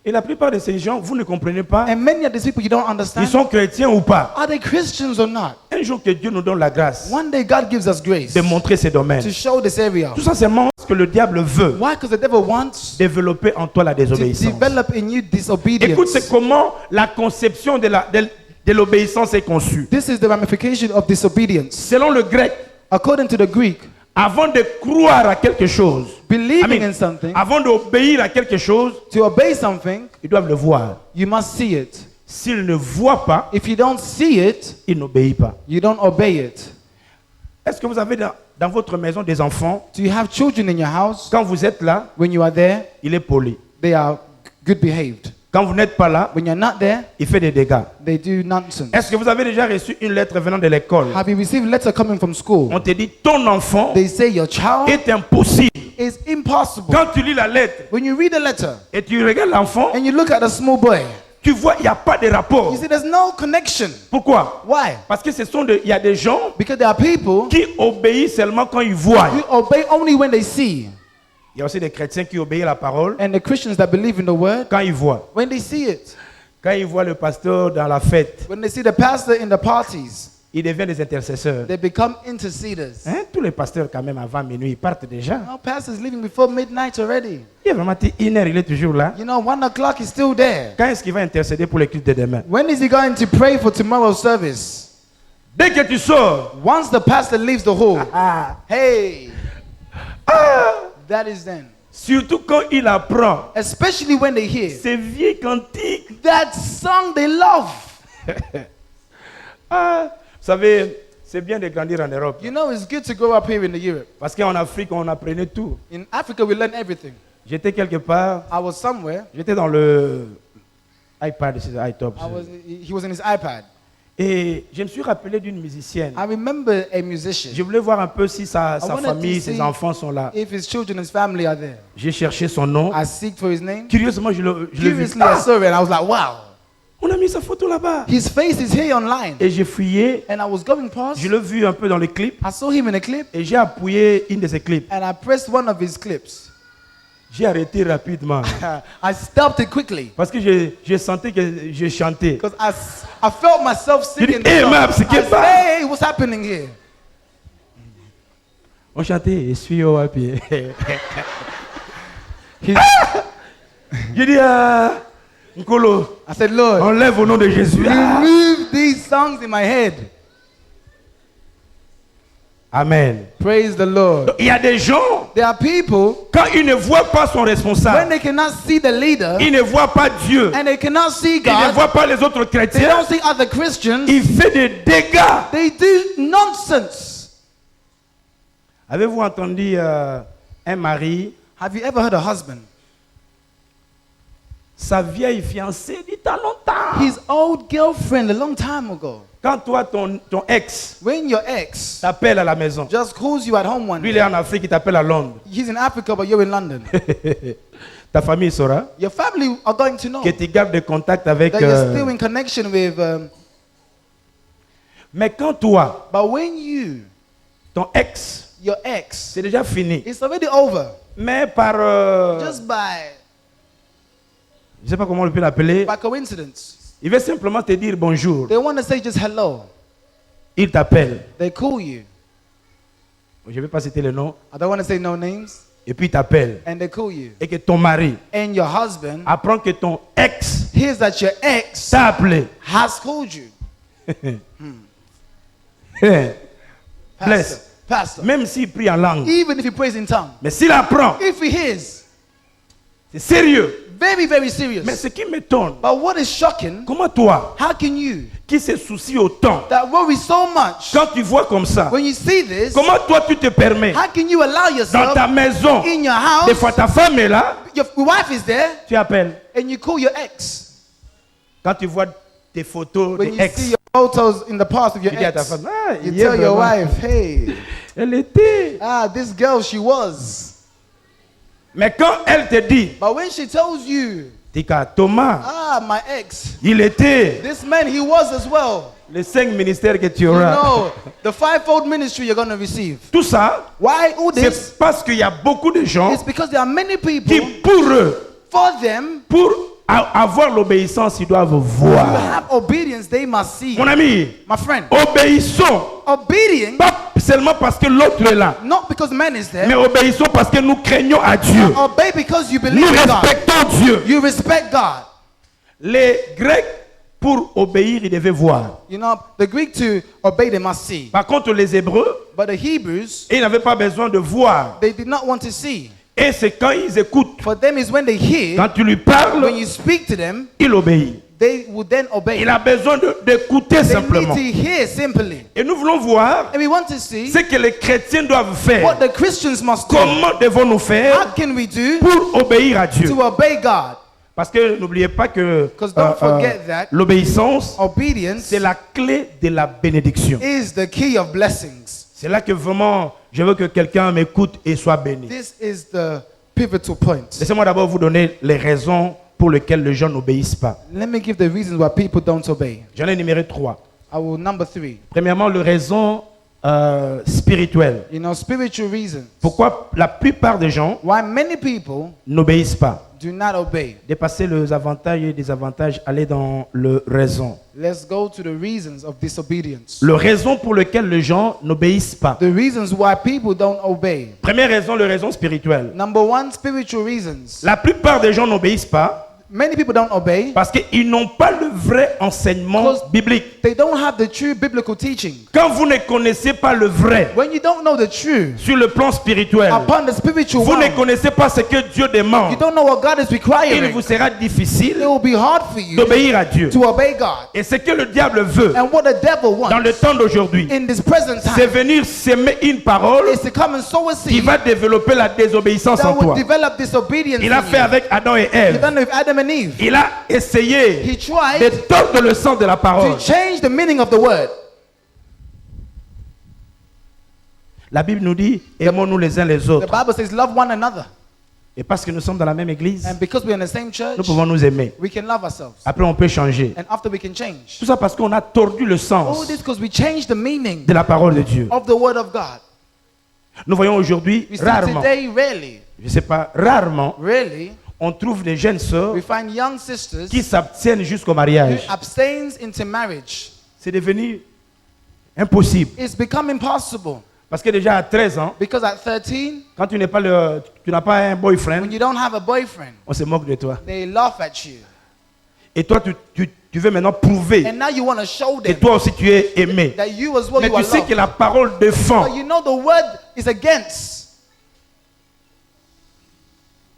Et la plupart de ces gens, vous ne comprenez pas, And many of these people you don't ils understand. sont chrétiens ou pas. Are they Christians or not? Un jour que Dieu nous donne la grâce One day God gives us grace de montrer ces domaines. to show this area. Tout ça, c'est ce que le diable veut. Why? Because the devil wants Développer en toi la to désobéissance. develop in you Écoute, disobedience. c'est comment la conception de l'obéissance est conçue. This is the ramification of disobedience. Selon le grec, According to the Greek, avant de croire à quelque chose, believing in something, avant d'obéir à quelque chose, to obey something, ils doivent le voir. you must see it. S'ils ne voient pas, If you don't see it, ils n'obéissent pas. you don't obey it. Est-ce que vous avez dans votre maison des enfants? Do you have children in your house? Quand vous êtes là, When you are there, il est poli. they are good behaved. Quand vous n'êtes pas là, when you're not there, il fait des dégâts. they do nonsense. Est-ce que vous avez déjà reçu une lettre venant de l'école? Have you received a letter coming from school? On te dit ton enfant They say your child est impossible. is impossible. Quand tu lis la lettre When you read the letter et tu regardes l'enfant, and you look at the small boy, tu vois, il n'y a pas de rapport. you see there's no connection. Pourquoi? Why? Parce que il y a des gens Because there are people qui obéissent seulement quand ils voient. who obey only when they see. Il y a aussi des chrétiens qui obéissent à la parole And the Christians that believe in the word, quand ils voient. when they see it, Quand ils voient le pasteur dans la fête, when they see the pastor in the parties, ils deviennent des intercesseurs. they become interceders. Hein? Tous les pasteurs, quand même, avant minuit, ils partent déjà. Now, pastor's leaving before midnight already. Il a vraiment dit 1 heure, il est toujours là. You know, 1 o'clock is still there. Quand est-ce qu'il va intercéder pour les cultes de demain? When is he going to pray for tomorrow's service? Dès que tu sors, Once the pastor leaves the hall, hey, that is then. surtout quand il apprend Especially when they hear ces vieilles cantiques. that song they love. Vous savez, c'est bien de grandir en Europe. You know, it's good to grow up here in the Europe. Parce qu'en Afrique, on apprenait tout. In Africa, we learn everything. J'étais quelque part, I was somewhere. j'étais dans le iPad, c'est iTop. He was in his iPad. Et je me suis rappelé d'une musicienne. I remember a musician. Je voulais voir un peu si sa wanted famille, to ses see enfants sont là. If his children and his family are there. J'ai cherché son nom. I seeked for his name. Curieusement, je l'ai vu. Curiously, I saw it and I was like, wow. On a mis sa photo là-bas. His face is here online. Et j'ai fouillé. And I was going past. Je l'ai vu un peu dans les clips. I saw him in a clip. Et j'ai appuyé une de ses clips. And I pressed one of his clips. J'ai arrêté rapidement. I stopped it quickly. Parce que je sentais que je chantais. Because I felt myself singing. Hey, the song. Maps, I said, hey, what's happening here? On chantait, je suis au pied. J'ai dit à Nkolo, I said, Lord, enlève au nom de Jésus. remove these songs in my head. Amen. Praise the Lord. Donc, il y a des gens, There are people, quand ils ne voient pas son when responsable, they cannot see the leader, ils ne voient pas Dieu, and they cannot see ils ne God, voient pas les autres they chrétiens, don't see other Christians, il fait des dégâts. they do nonsense. Avez-vous entendu un mari, Have you ever heard a husband? sa vieille fiancée dit à longtemps. His old girlfriend a long time ago. Quand toi, ton ex When your ex t'appelle à la maison, just calls you at home one lui il day, est en Afrique, il t'appelle à Londres. he's in Africa but you're in London. Ta famille saura Your family are going to know que tu gardes des contacts avec... that you're still in connection with. Mais quand toi, But when you, ton ex, your ex, c'est déjà fini. it's already over. Mais par... Just by je ne sais pas comment on peut l'appeler. coincidence. Il veut simplement te dire bonjour. They want to say just hello. Il t'appelle. They call you. Je ne vais pas citer le nom. I don't want to say no names. Et puis il t'appelle. And they call you. Et que ton mari And your husband apprend que ton ex hears that your ex t'a appelé. has called you. Bless. Pastor. Même s'il prie en langue. Even if he prays in tongue. Mais s'il apprend, If he hears, c'est sérieux. very, very serious. Mais ce qui m'étonne, But what is shocking, comment toi, how can you, qui se soucie autant, that worry so much, quand tu vois comme ça, when you see this, comment toi tu te permets, how can you allow dans yourself ta maison, in your house, des fois ta femme est là, your wife is there, tu appelles. and you call your ex? Quand tu vois tes photos When des you ex, see your photos in the past of your tu dis à ta ex, femme, ah, you hier, tell your vraiment, wife, hey, elle était. this girl, she was. Mais quand elle te dit, But when she tells you, Tika, Thomas, my ex, il était this man, he was as well. les 5 ministères que tu You auras. know, the fivefold ministry you're going to receive. Tout ça, Why all this? c'est parce qu'il y a beaucoup de gens It's because there are many qui, people, pour eux, for them, pour avoir l'obéissance, ils doivent to voir. have obedience, they must see. Mon ami, My friend, obéissons, obedience, pas seulement parce que l'autre est là, not because man is there, mais obéissons parce que nous craignons à Dieu. obey because you Nous believe in God. respectons Dieu. You respect God. Les Grecs, pour obéir, ils devaient voir. You know, the Greek to obey, they must see. Par contre, les Hébreux, But the Hebrews, ils n'avaient pas besoin de voir. they did not want to see. Et c'est quand ils écoutent, For them is when they hear, quand tu lui parles, when you speak to them, il obéit. they will then obey. Il a besoin d'écouter They simplement. need to hear simply. Et nous voulons voir And we want to see ce que les chrétiens doivent faire. what the Christians must do. Comment devons-nous faire How can we do pour obéir à Dieu? to obey God? Parce que n'oubliez pas que 'Cause don't forget that l'obéissance, obedience c'est la clé de la bénédiction. is the key of blessings. C'est là que vraiment, je veux que quelqu'un m'écoute et soit béni. This is the pivotal point. Laissez-moi d'abord vous donner les raisons pour lesquelles les gens n'obéissent pas. Let me give the reasons why people don't obey. J'en ai énuméré 3. I will number 3. Premièrement, les raisons spirituelles. You know, spiritual reasons. Pourquoi la plupart des gens Why many people n'obéissent pas? do not obey. Dépasser les avantages et désavantages, aller dans le raison. Let's go to the reasons of disobedience. Le raison pour lequel les gens n'obéissent pas. The reasons why people don't obey. Première raison, les raisons spirituelles. Number 1, spiritual reasons. La plupart des gens n'obéissent pas Many people don't obey parce qu'ils n'ont pas le vrai enseignement Because- biblique. they don't have the true biblical teaching. Quand vous ne connaissez pas le vrai When you don't know the truth sur le plan spirituel, upon the spiritual vous ne realm, connaissez pas ce que Dieu you demande, don't know what God is il requiring. vous sera It difficile will be hard for you d'obéir à Dieu. to obey God. Et ce que le diable veut And what the devil dans le wants temps d'aujourd'hui, in this present c'est time venir s'aimer une parole is to come and sow a qui seed va développer la désobéissance that en will toi. develop disobedience Il a in fait you. avec Adam et He Ève. done it with Adam and Eve. Il a essayé He de tried tordre le sens de la parole. to change the meaning of the word. La Bible nous dit, aimons-nous les uns les The autres. Bible says love one another. Et parce que nous sommes dans la même église, And because we're in the same church, nous pouvons nous aimer. we can love ourselves. Après, on peut changer. And after we can change. Tout ça parce qu'on a tordu le All sens this because we changed the meaning de la parole de Dieu. of the word of God. Nous voyons aujourd'hui, We see rarement, today, rarely, je ne sais pas, rarement, really, on trouve des jeunes sœurs we find young sisters qui s'abstiennent jusqu'au who mariage. abstain into marriage. C'est devenu impossible. It's become impossible Parce que déjà à 13 ans, because at 13, quand tu n'as pas un when boyfriend, you don't have a boyfriend, on se moque de toi. they laugh at you. Et toi, tu veux maintenant prouver And now you want to show que them toi aussi tu es aimé. that you as well Mais you are tu sais loved. que la parole défend. But you know the word is against.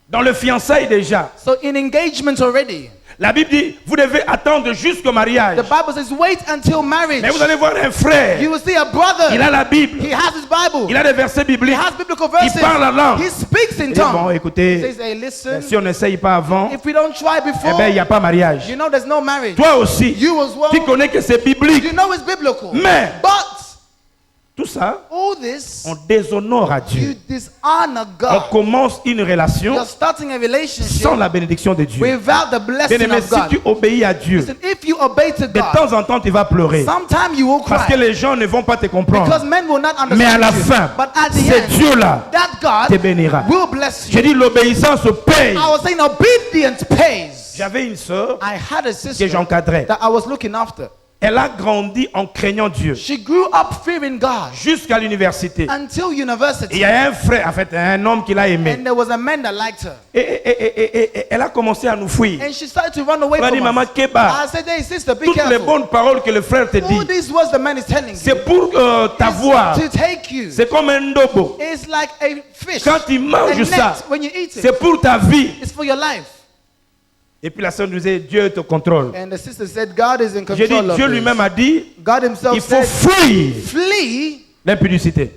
Dans le fiançailles déjà, So in engagement already, la Bible dit, vous devez attendre jusqu'au mariage. the Bible says wait until marriage. Mais vous allez voir un frère, You will see a brother. il a la Bible, He has his Bible. il a des versets He bibliques, has biblical il verses. parle la langue. He speaks in Il dit, bon, tongues. He écoutez, says, hey, listen, si on n'essaye pas avant, if we don't try eh before, bien, il n'y a pas mariage. you know there's no marriage. Toi aussi, You as well, tu connais que c'est biblique. you know it's biblical. Mais But tout ça, all this, on déshonore à you Dieu. dishonor On God. commence une relation You're starting a relationship sans la bénédiction de Dieu. without the blessing Bien-aimé, of si God. tu obéis à Dieu, Listen, if you obey to de God, temps en temps, tu vas pleurer. sometime you will Parce que cry les gens ne vont pas te comprendre. because men will not Mais à understand la you. fin, But at the c'est end, Dieu-là that te God bénira. will bless J'ai you. dit, l'obéissance paye. I was saying obedience pays. J'avais une sœur I had a que sister j'encadrais. that I was looking after. Elle a grandi en craignant Dieu She grew up fearing God jusqu'à l'université. until Et il university. y a un frère, en fait, un homme qui l'a aimé. And there was a man that liked her. Et elle a commencé à nous fuir. And she started to run away Elle a dit, from maman, us. Keba, I said, hey sister, be toutes les careful. bonnes paroles que le frère te All dit, these words the man is telling you c'est pour t'avoir. to take you. C'est comme un dobo. It's like a fish. Quand tu A manges net, ça, when you eat it, c'est pour ta vie. it's for your life. Et puis la sœur nous disait, Dieu te contrôle. And the sister said, God is in J'ai dit, control of Dieu this. lui-même a dit, God himself il faut said, fuir flee. l'impudicité.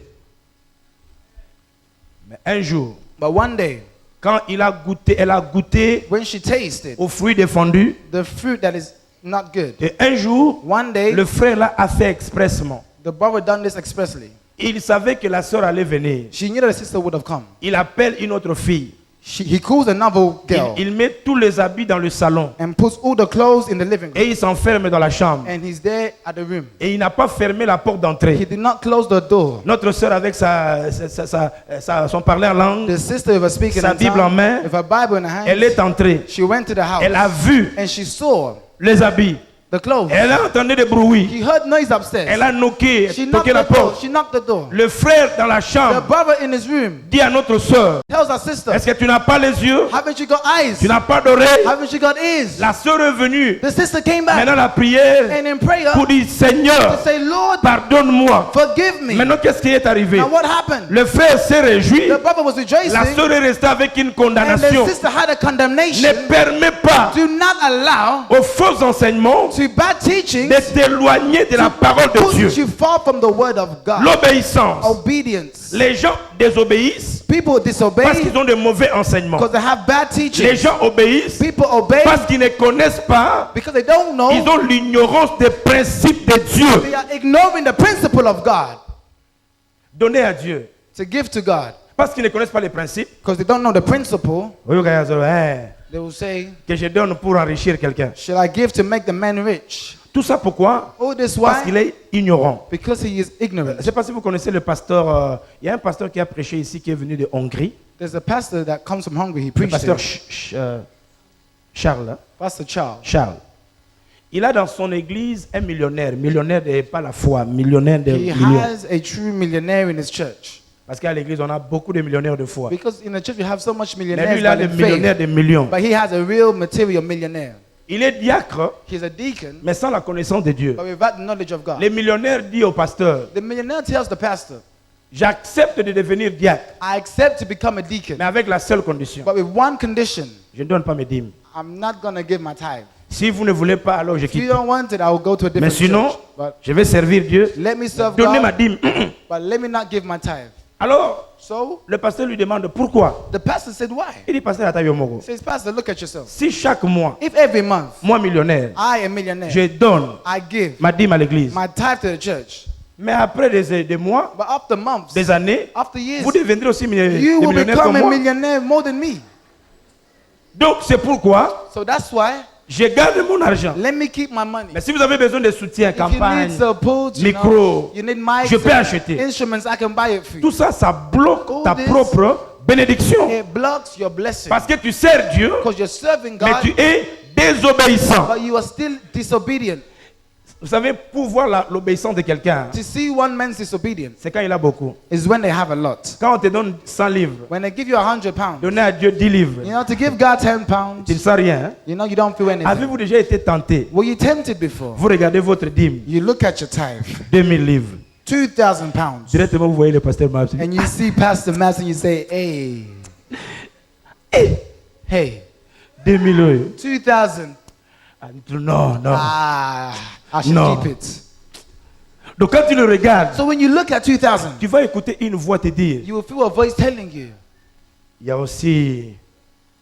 Mais un jour, But one day, quand elle a goûté when she tasted aux fruits défendus, the fruit that is not good, et un jour, one day, le frère là a fait expressement. the brother done this expressly. Il savait que la sœur allait venir. She knew that the sister would have come. Il appelle une autre fille. He calls another girl Il met tous les habits dans le salon. and puts all the clothes in the living room. Et il s'enferme dans la chambre. And he's there at the room. Et il n'a pas fermé la porte He d'entrée. did not close the door. Notre sœur avec son parler en langue, The sister was speaking Sa in Bible en tongue, main. with her Bible in her elle hand. est entrée. She went to the house Elle a vu and she saw les habits. the clothes. Elle a entendu des bruits. He heard noise upstairs. Elle a knocké, She knocked toqué the la door. porte. She knocked the door. Le frère dans la The chambre brother in his room dit à notre sœur, tells her sister, est-ce que tu n'as pas les yeux? haven't you got eyes? Tu n'as pas d'oreilles? Haven't you got ears? La sœur est venue. The sister came back Maintenant la prière and in prayer pour dire, to Seigneur, say, Lord, pardonne-moi. forgive me. Maintenant, qu'est-ce qui est arrivé? Now what happened? Le frère s'est réjoui. The brother was rejoicing La sœur est restée avec une and the condamnation. sister had a condemnation. Ne permet pas Do not allow aux faux enseignements to bad teachings de t'éloigner de la parole de put Dieu. you far from the word of God. L'obéissance. Obedience. Les gens désobéissent People disobey parce qu'ils ont de mauvais enseignements. because they have bad Les teaching. gens obéissent People obey parce qu'ils ne connaissent pas. because they don't know. Ils ont l'ignorance des principes de Dieu. They are ignoring the principle of God Donnez à Dieu. to give to God Parce qu'ils ne connaissent pas les principes. because they don't know the principle. Oui, regarde, hein, They will say, que je donne pour enrichir quelqu'un. "Shall I give to make the man rich?" Tout ça pourquoi? All this Parce why? qu'il est ignorant. Because he is Je ignorant. ne sais pas si vous connaissez le pasteur. Il y a un pasteur qui a prêché ici qui est venu de Hongrie. There's a pastor that comes from Hungary. He Le preached pasteur here. Charles. Hein? Pastor Charles. Charles. Il a dans son église un millionnaire. Millionnaire de pas la foi, millionnaire de He millions. has a true millionaire in his church. Parce qu'à l'église, on a beaucoup de millionnaires de foi. Because in the church we have so much Mais lui, millionaires il a but des in millionnaires faith. de millions. But he has a real material millionaire. Il est diacre, He's a deacon, mais sans la connaissance de Dieu. but without the knowledge of God. Les millionnaires disent au pasteur, The millionaire tells the pastor, j'accepte de devenir diacre, "I accept to become a deacon, mais avec la seule condition. but with one condition. Je ne donne pas mes dîmes. I'm not going to give my tithe. Si vous ne voulez pas, alors je If you quitte. don't want it, I will go to a Mais different sinon, church. But je vais servir Dieu. let me serve Donnez ma God, dîme. but let me not give my tithe." Alors, So le pasteur lui demande pourquoi. the pastor said, "Why?" Il dit, pasteur, attends, He says, "Pastor, look at yourself. si chaque mois, If every month moi millionnaire, I am millionaire, je donne I give ma dîme à l'église, my tithe to the church, mais après des mois, but after months, des années, after years, vous deviendrez aussi you des will millionnaires become comme a moi. millionaire more than me. Donc, c'est pourquoi So that's why je garde mon argent. let me keep my money. Mais si vous avez besoin de soutien, If you campagne, need support, you micro, know, you need mics, je peux and acheter. instruments, I can buy it for you. tout ça, ça bloque All ta this- propre bénédiction. It blocks your blessing Parce que tu sers Dieu, because you're serving mais God, tu es désobéissant. but you are still disobedient. Vous savez, pour voir l'obéissance de quelqu'un, To see one man's disobedience c'est quand il a beaucoup. is when they have a lot. Quand on te donne 100 livres, When they give you 100 pounds, donner à Dieu 10 livres, you know, to give God 10 pounds, tu ne sens rien. Hein? you know, you don't feel anything. Avez-vous déjà été tenté? Were you tempted before? Vous regardez votre dîme, You look at your tithe, 2000 livres. 2,000 pounds, Directement, vous voyez le pasteur Mabs. and you see Pastor Mass and you say, "Hey, hey, 2000 euros. 2,000. Ah, non, non. Ah, I should No. keep it." Donc quand tu le regardes, So when you look at 2,000, tu vas écouter une voix te dire, you will feel a voice telling you, il y a aussi,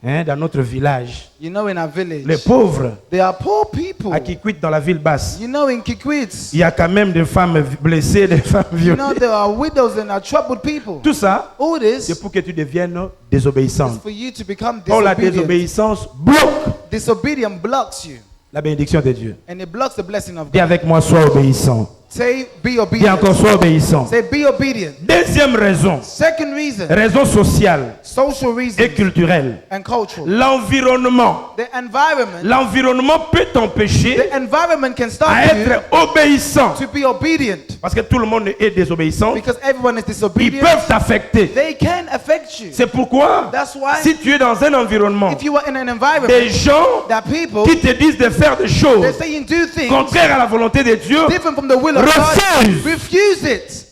hein, dans notre village, you know, in our village, les pauvres there are poor people. à Kikwit dans la ville basse. You know, in Kikwit, Il y a quand même des femmes blessées, des femmes you know, violées. there are widows and are troubled people. Tout ça, All c'est this pour que tu deviennes is désobéissant. for you to become Or la disobedient. désobéissance bloque Disobedient blocks you, la bénédiction de Dieu. and it blocks the blessing of Dis God. avec moi, sois obéissant. Say, be Dis obedient. encore, sois obéissant. Say, be obedient. Deuxième raison, Second reason, raison sociale social et reasons culturelle. and cultural. L'environnement. The environment, L'environnement peut t'empêcher the environment can à stop you être obéissant. to be obedient Parce que tout le monde est désobéissant. because everyone is Ils disobedient. peuvent t'affecter. They can affect you. C'est pourquoi, That's why si tu es dans un environnement, if you are in an environment des gens that people, qui te disent de faire des they're choses saying do things contraires à la volonté de Dieu, different from the will of God, refuse refuse it.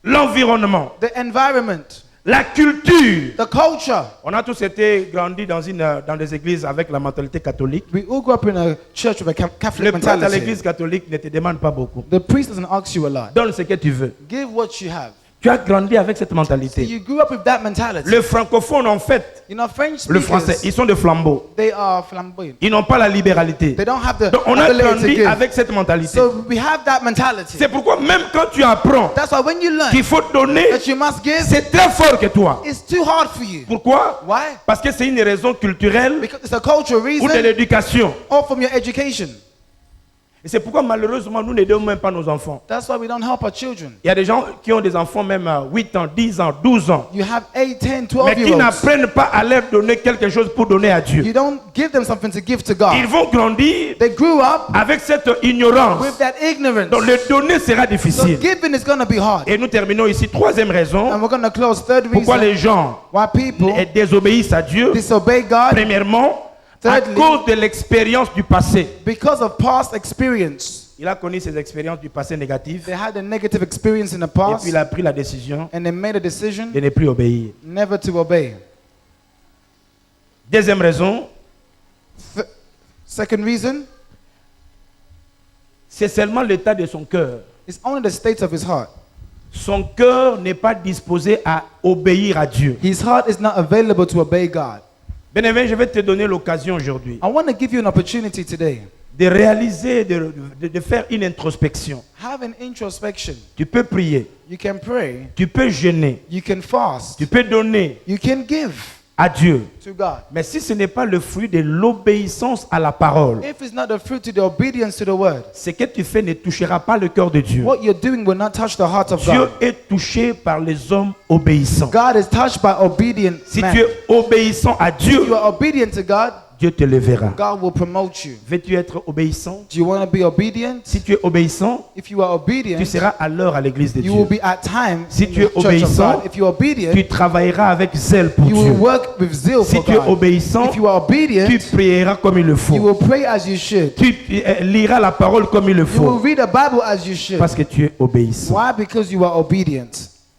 l'environnement, The environment, la culture. the culture. On a tous été grandis dans des églises avec la mentalité catholique. We all grew up in a church with a Catholic Le prêtre à mentality. l'église catholique ne te demande pas beaucoup. The priest doesn't ask you a lot. Donne ce que tu veux. Give what you have. Tu as grandi avec cette mentalité. You grew up with that mentality. Le francophone, en fait, You know, French le français, speakers, ils sont des flambeaux. they are flamboyant. Ils n'ont pas la libéralité. They don't have the Donc on a ability to grandi give. avec cette mentalité. So we have that mentality. C'est pourquoi même quand tu apprends That's why when you learn qu'il faut donner, that you must give, c'est très fort que toi. it's too hard for you. Pourquoi? Why? Parce que c'est une raison culturelle Because it's a cultural ou de reason l'éducation. or from your education. Et c'est pourquoi malheureusement nous n'aidons même pas nos enfants. That's why we don't help our children. Il y a des gens qui ont des enfants même à 8 ans, 10 ans, 12 ans, You have 8, 10, mais 12 qui year olds. n'apprennent pas à leur donner quelque chose pour donner à Dieu. You don't give them something to give to Ils God. vont grandir They grew up avec cette ignorance. with that ignorance. Donc le donner sera So difficile. giving is going to be hard. Et nous terminons ici. Troisième raison And we're going to close. Third pourquoi reason les gens why people désobéissent à Dieu. disobey God, Premièrement, à Thirdly, cause de l'expérience du passé. because of past experience. Il a connu ses expériences du passé négatives. They had a negative experience in the Et puis past il a pris la décision and they made a decision de ne plus obéir. never to obey. Deuxième raison, Second reason c'est seulement l'état de son cœur. is only the state of his heart. Son cœur n'est pas disposé à obéir à Dieu. His heart is not available to obey God. Bien-aimé, je vais te donner l'occasion aujourd'hui I want to give you an opportunity today. de réaliser, de faire une introspection. Have an introspection. Tu peux prier, You can pray. tu peux jeûner, You can fast. tu peux donner You can give à Dieu. to God. Mais si ce n'est pas le fruit de l'obéissance à la parole, If it's not the fruit to the obedience to the word, ce que tu fais ne touchera pas le cœur de Dieu. what you're doing will not touch the heart of Dieu God. est touché par les hommes obéissants. God is touched by obedient Si men. tu es obéissant à If Dieu, you are obedient to God, Dieu te le verra. God will promote you. Veux-tu être obéissant? Do you want to be obedient? Si tu es obéissant, If you are tu obedient, seras à l'heure à l'église de you will Dieu. be at time Si in tu the es church of obéissant, God. If you are obedient, tu travailleras avec zèle pour you will Dieu. work with zeal Si for tu es God. obéissant, If you are obedient, tu prieras comme il le you faut. will pray as you should. Tu liras la parole comme il le You will faut. read the Bible as you should. Parce que tu es obéissant. Why? Because you are obedient.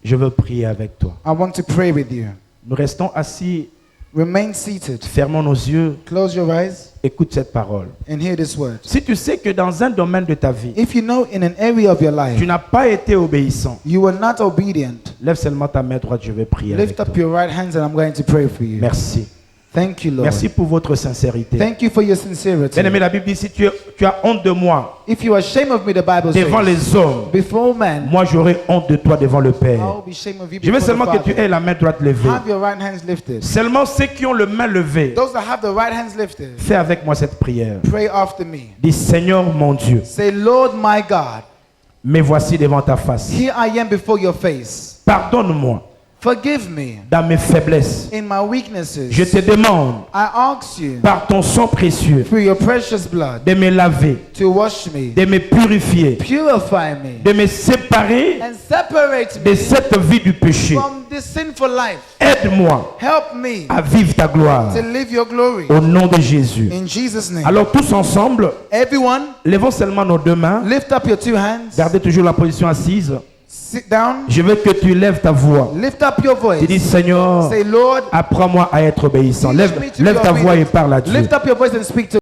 Je veux prier avec toi. I want to pray with you. Nous restons assis, Remain seated. fermons nos yeux, Close your eyes écoute cette parole. and hear this word. Si tu sais que dans un domaine de ta vie, If you know in an area of your life tu n'as pas été obéissant, you were not obedient, lève seulement ta main droite, je vais prier avec lift toi. up your right hands and I'm going to pray for you. Merci. Thank you, Lord. Merci pour votre sincérité. Thank you for your sincerity. Bien-aimé, la Bible dit, si tu as honte de moi If you are ashamed of me, the Bible devant says, les hommes, before men, moi j'aurai honte de toi devant le I Père. will be ashamed of you Je veux before the seulement que tu Father. aies la main droite levée. Have your right hands lifted. Seulement ceux qui ont le main levée, Those that have the right hands lifted, fais avec moi cette prière. pray after me. Dis, Seigneur mon Dieu, Say, Lord my God, me voici devant ta face. here I am before your face. Pardonne-moi Forgive me dans mes faiblesses. in my weaknesses. Je te demande, I ask you, par ton sang précieux, through your precious blood, de me laver, to wash me, de me purifier, purify me, de me séparer and separate de me cette vie du péché. from this sinful life. Aide-moi Help me à vivre ta gloire. to live your glory. Au nom de Jésus. In Jesus' name. Alors tous ensemble, Everyone, levons seulement nos deux mains. lift up your two hands. Gardez toujours la position assise. Sit down. Je veux que tu lèves ta voix. Lift up your voice. Tu dis, Seigneur, Say, Lord, apprends-moi à être obéissant. teach Lève, me to lève be ta voix et obedient. parle à Dieu. Lift up your voice and speak to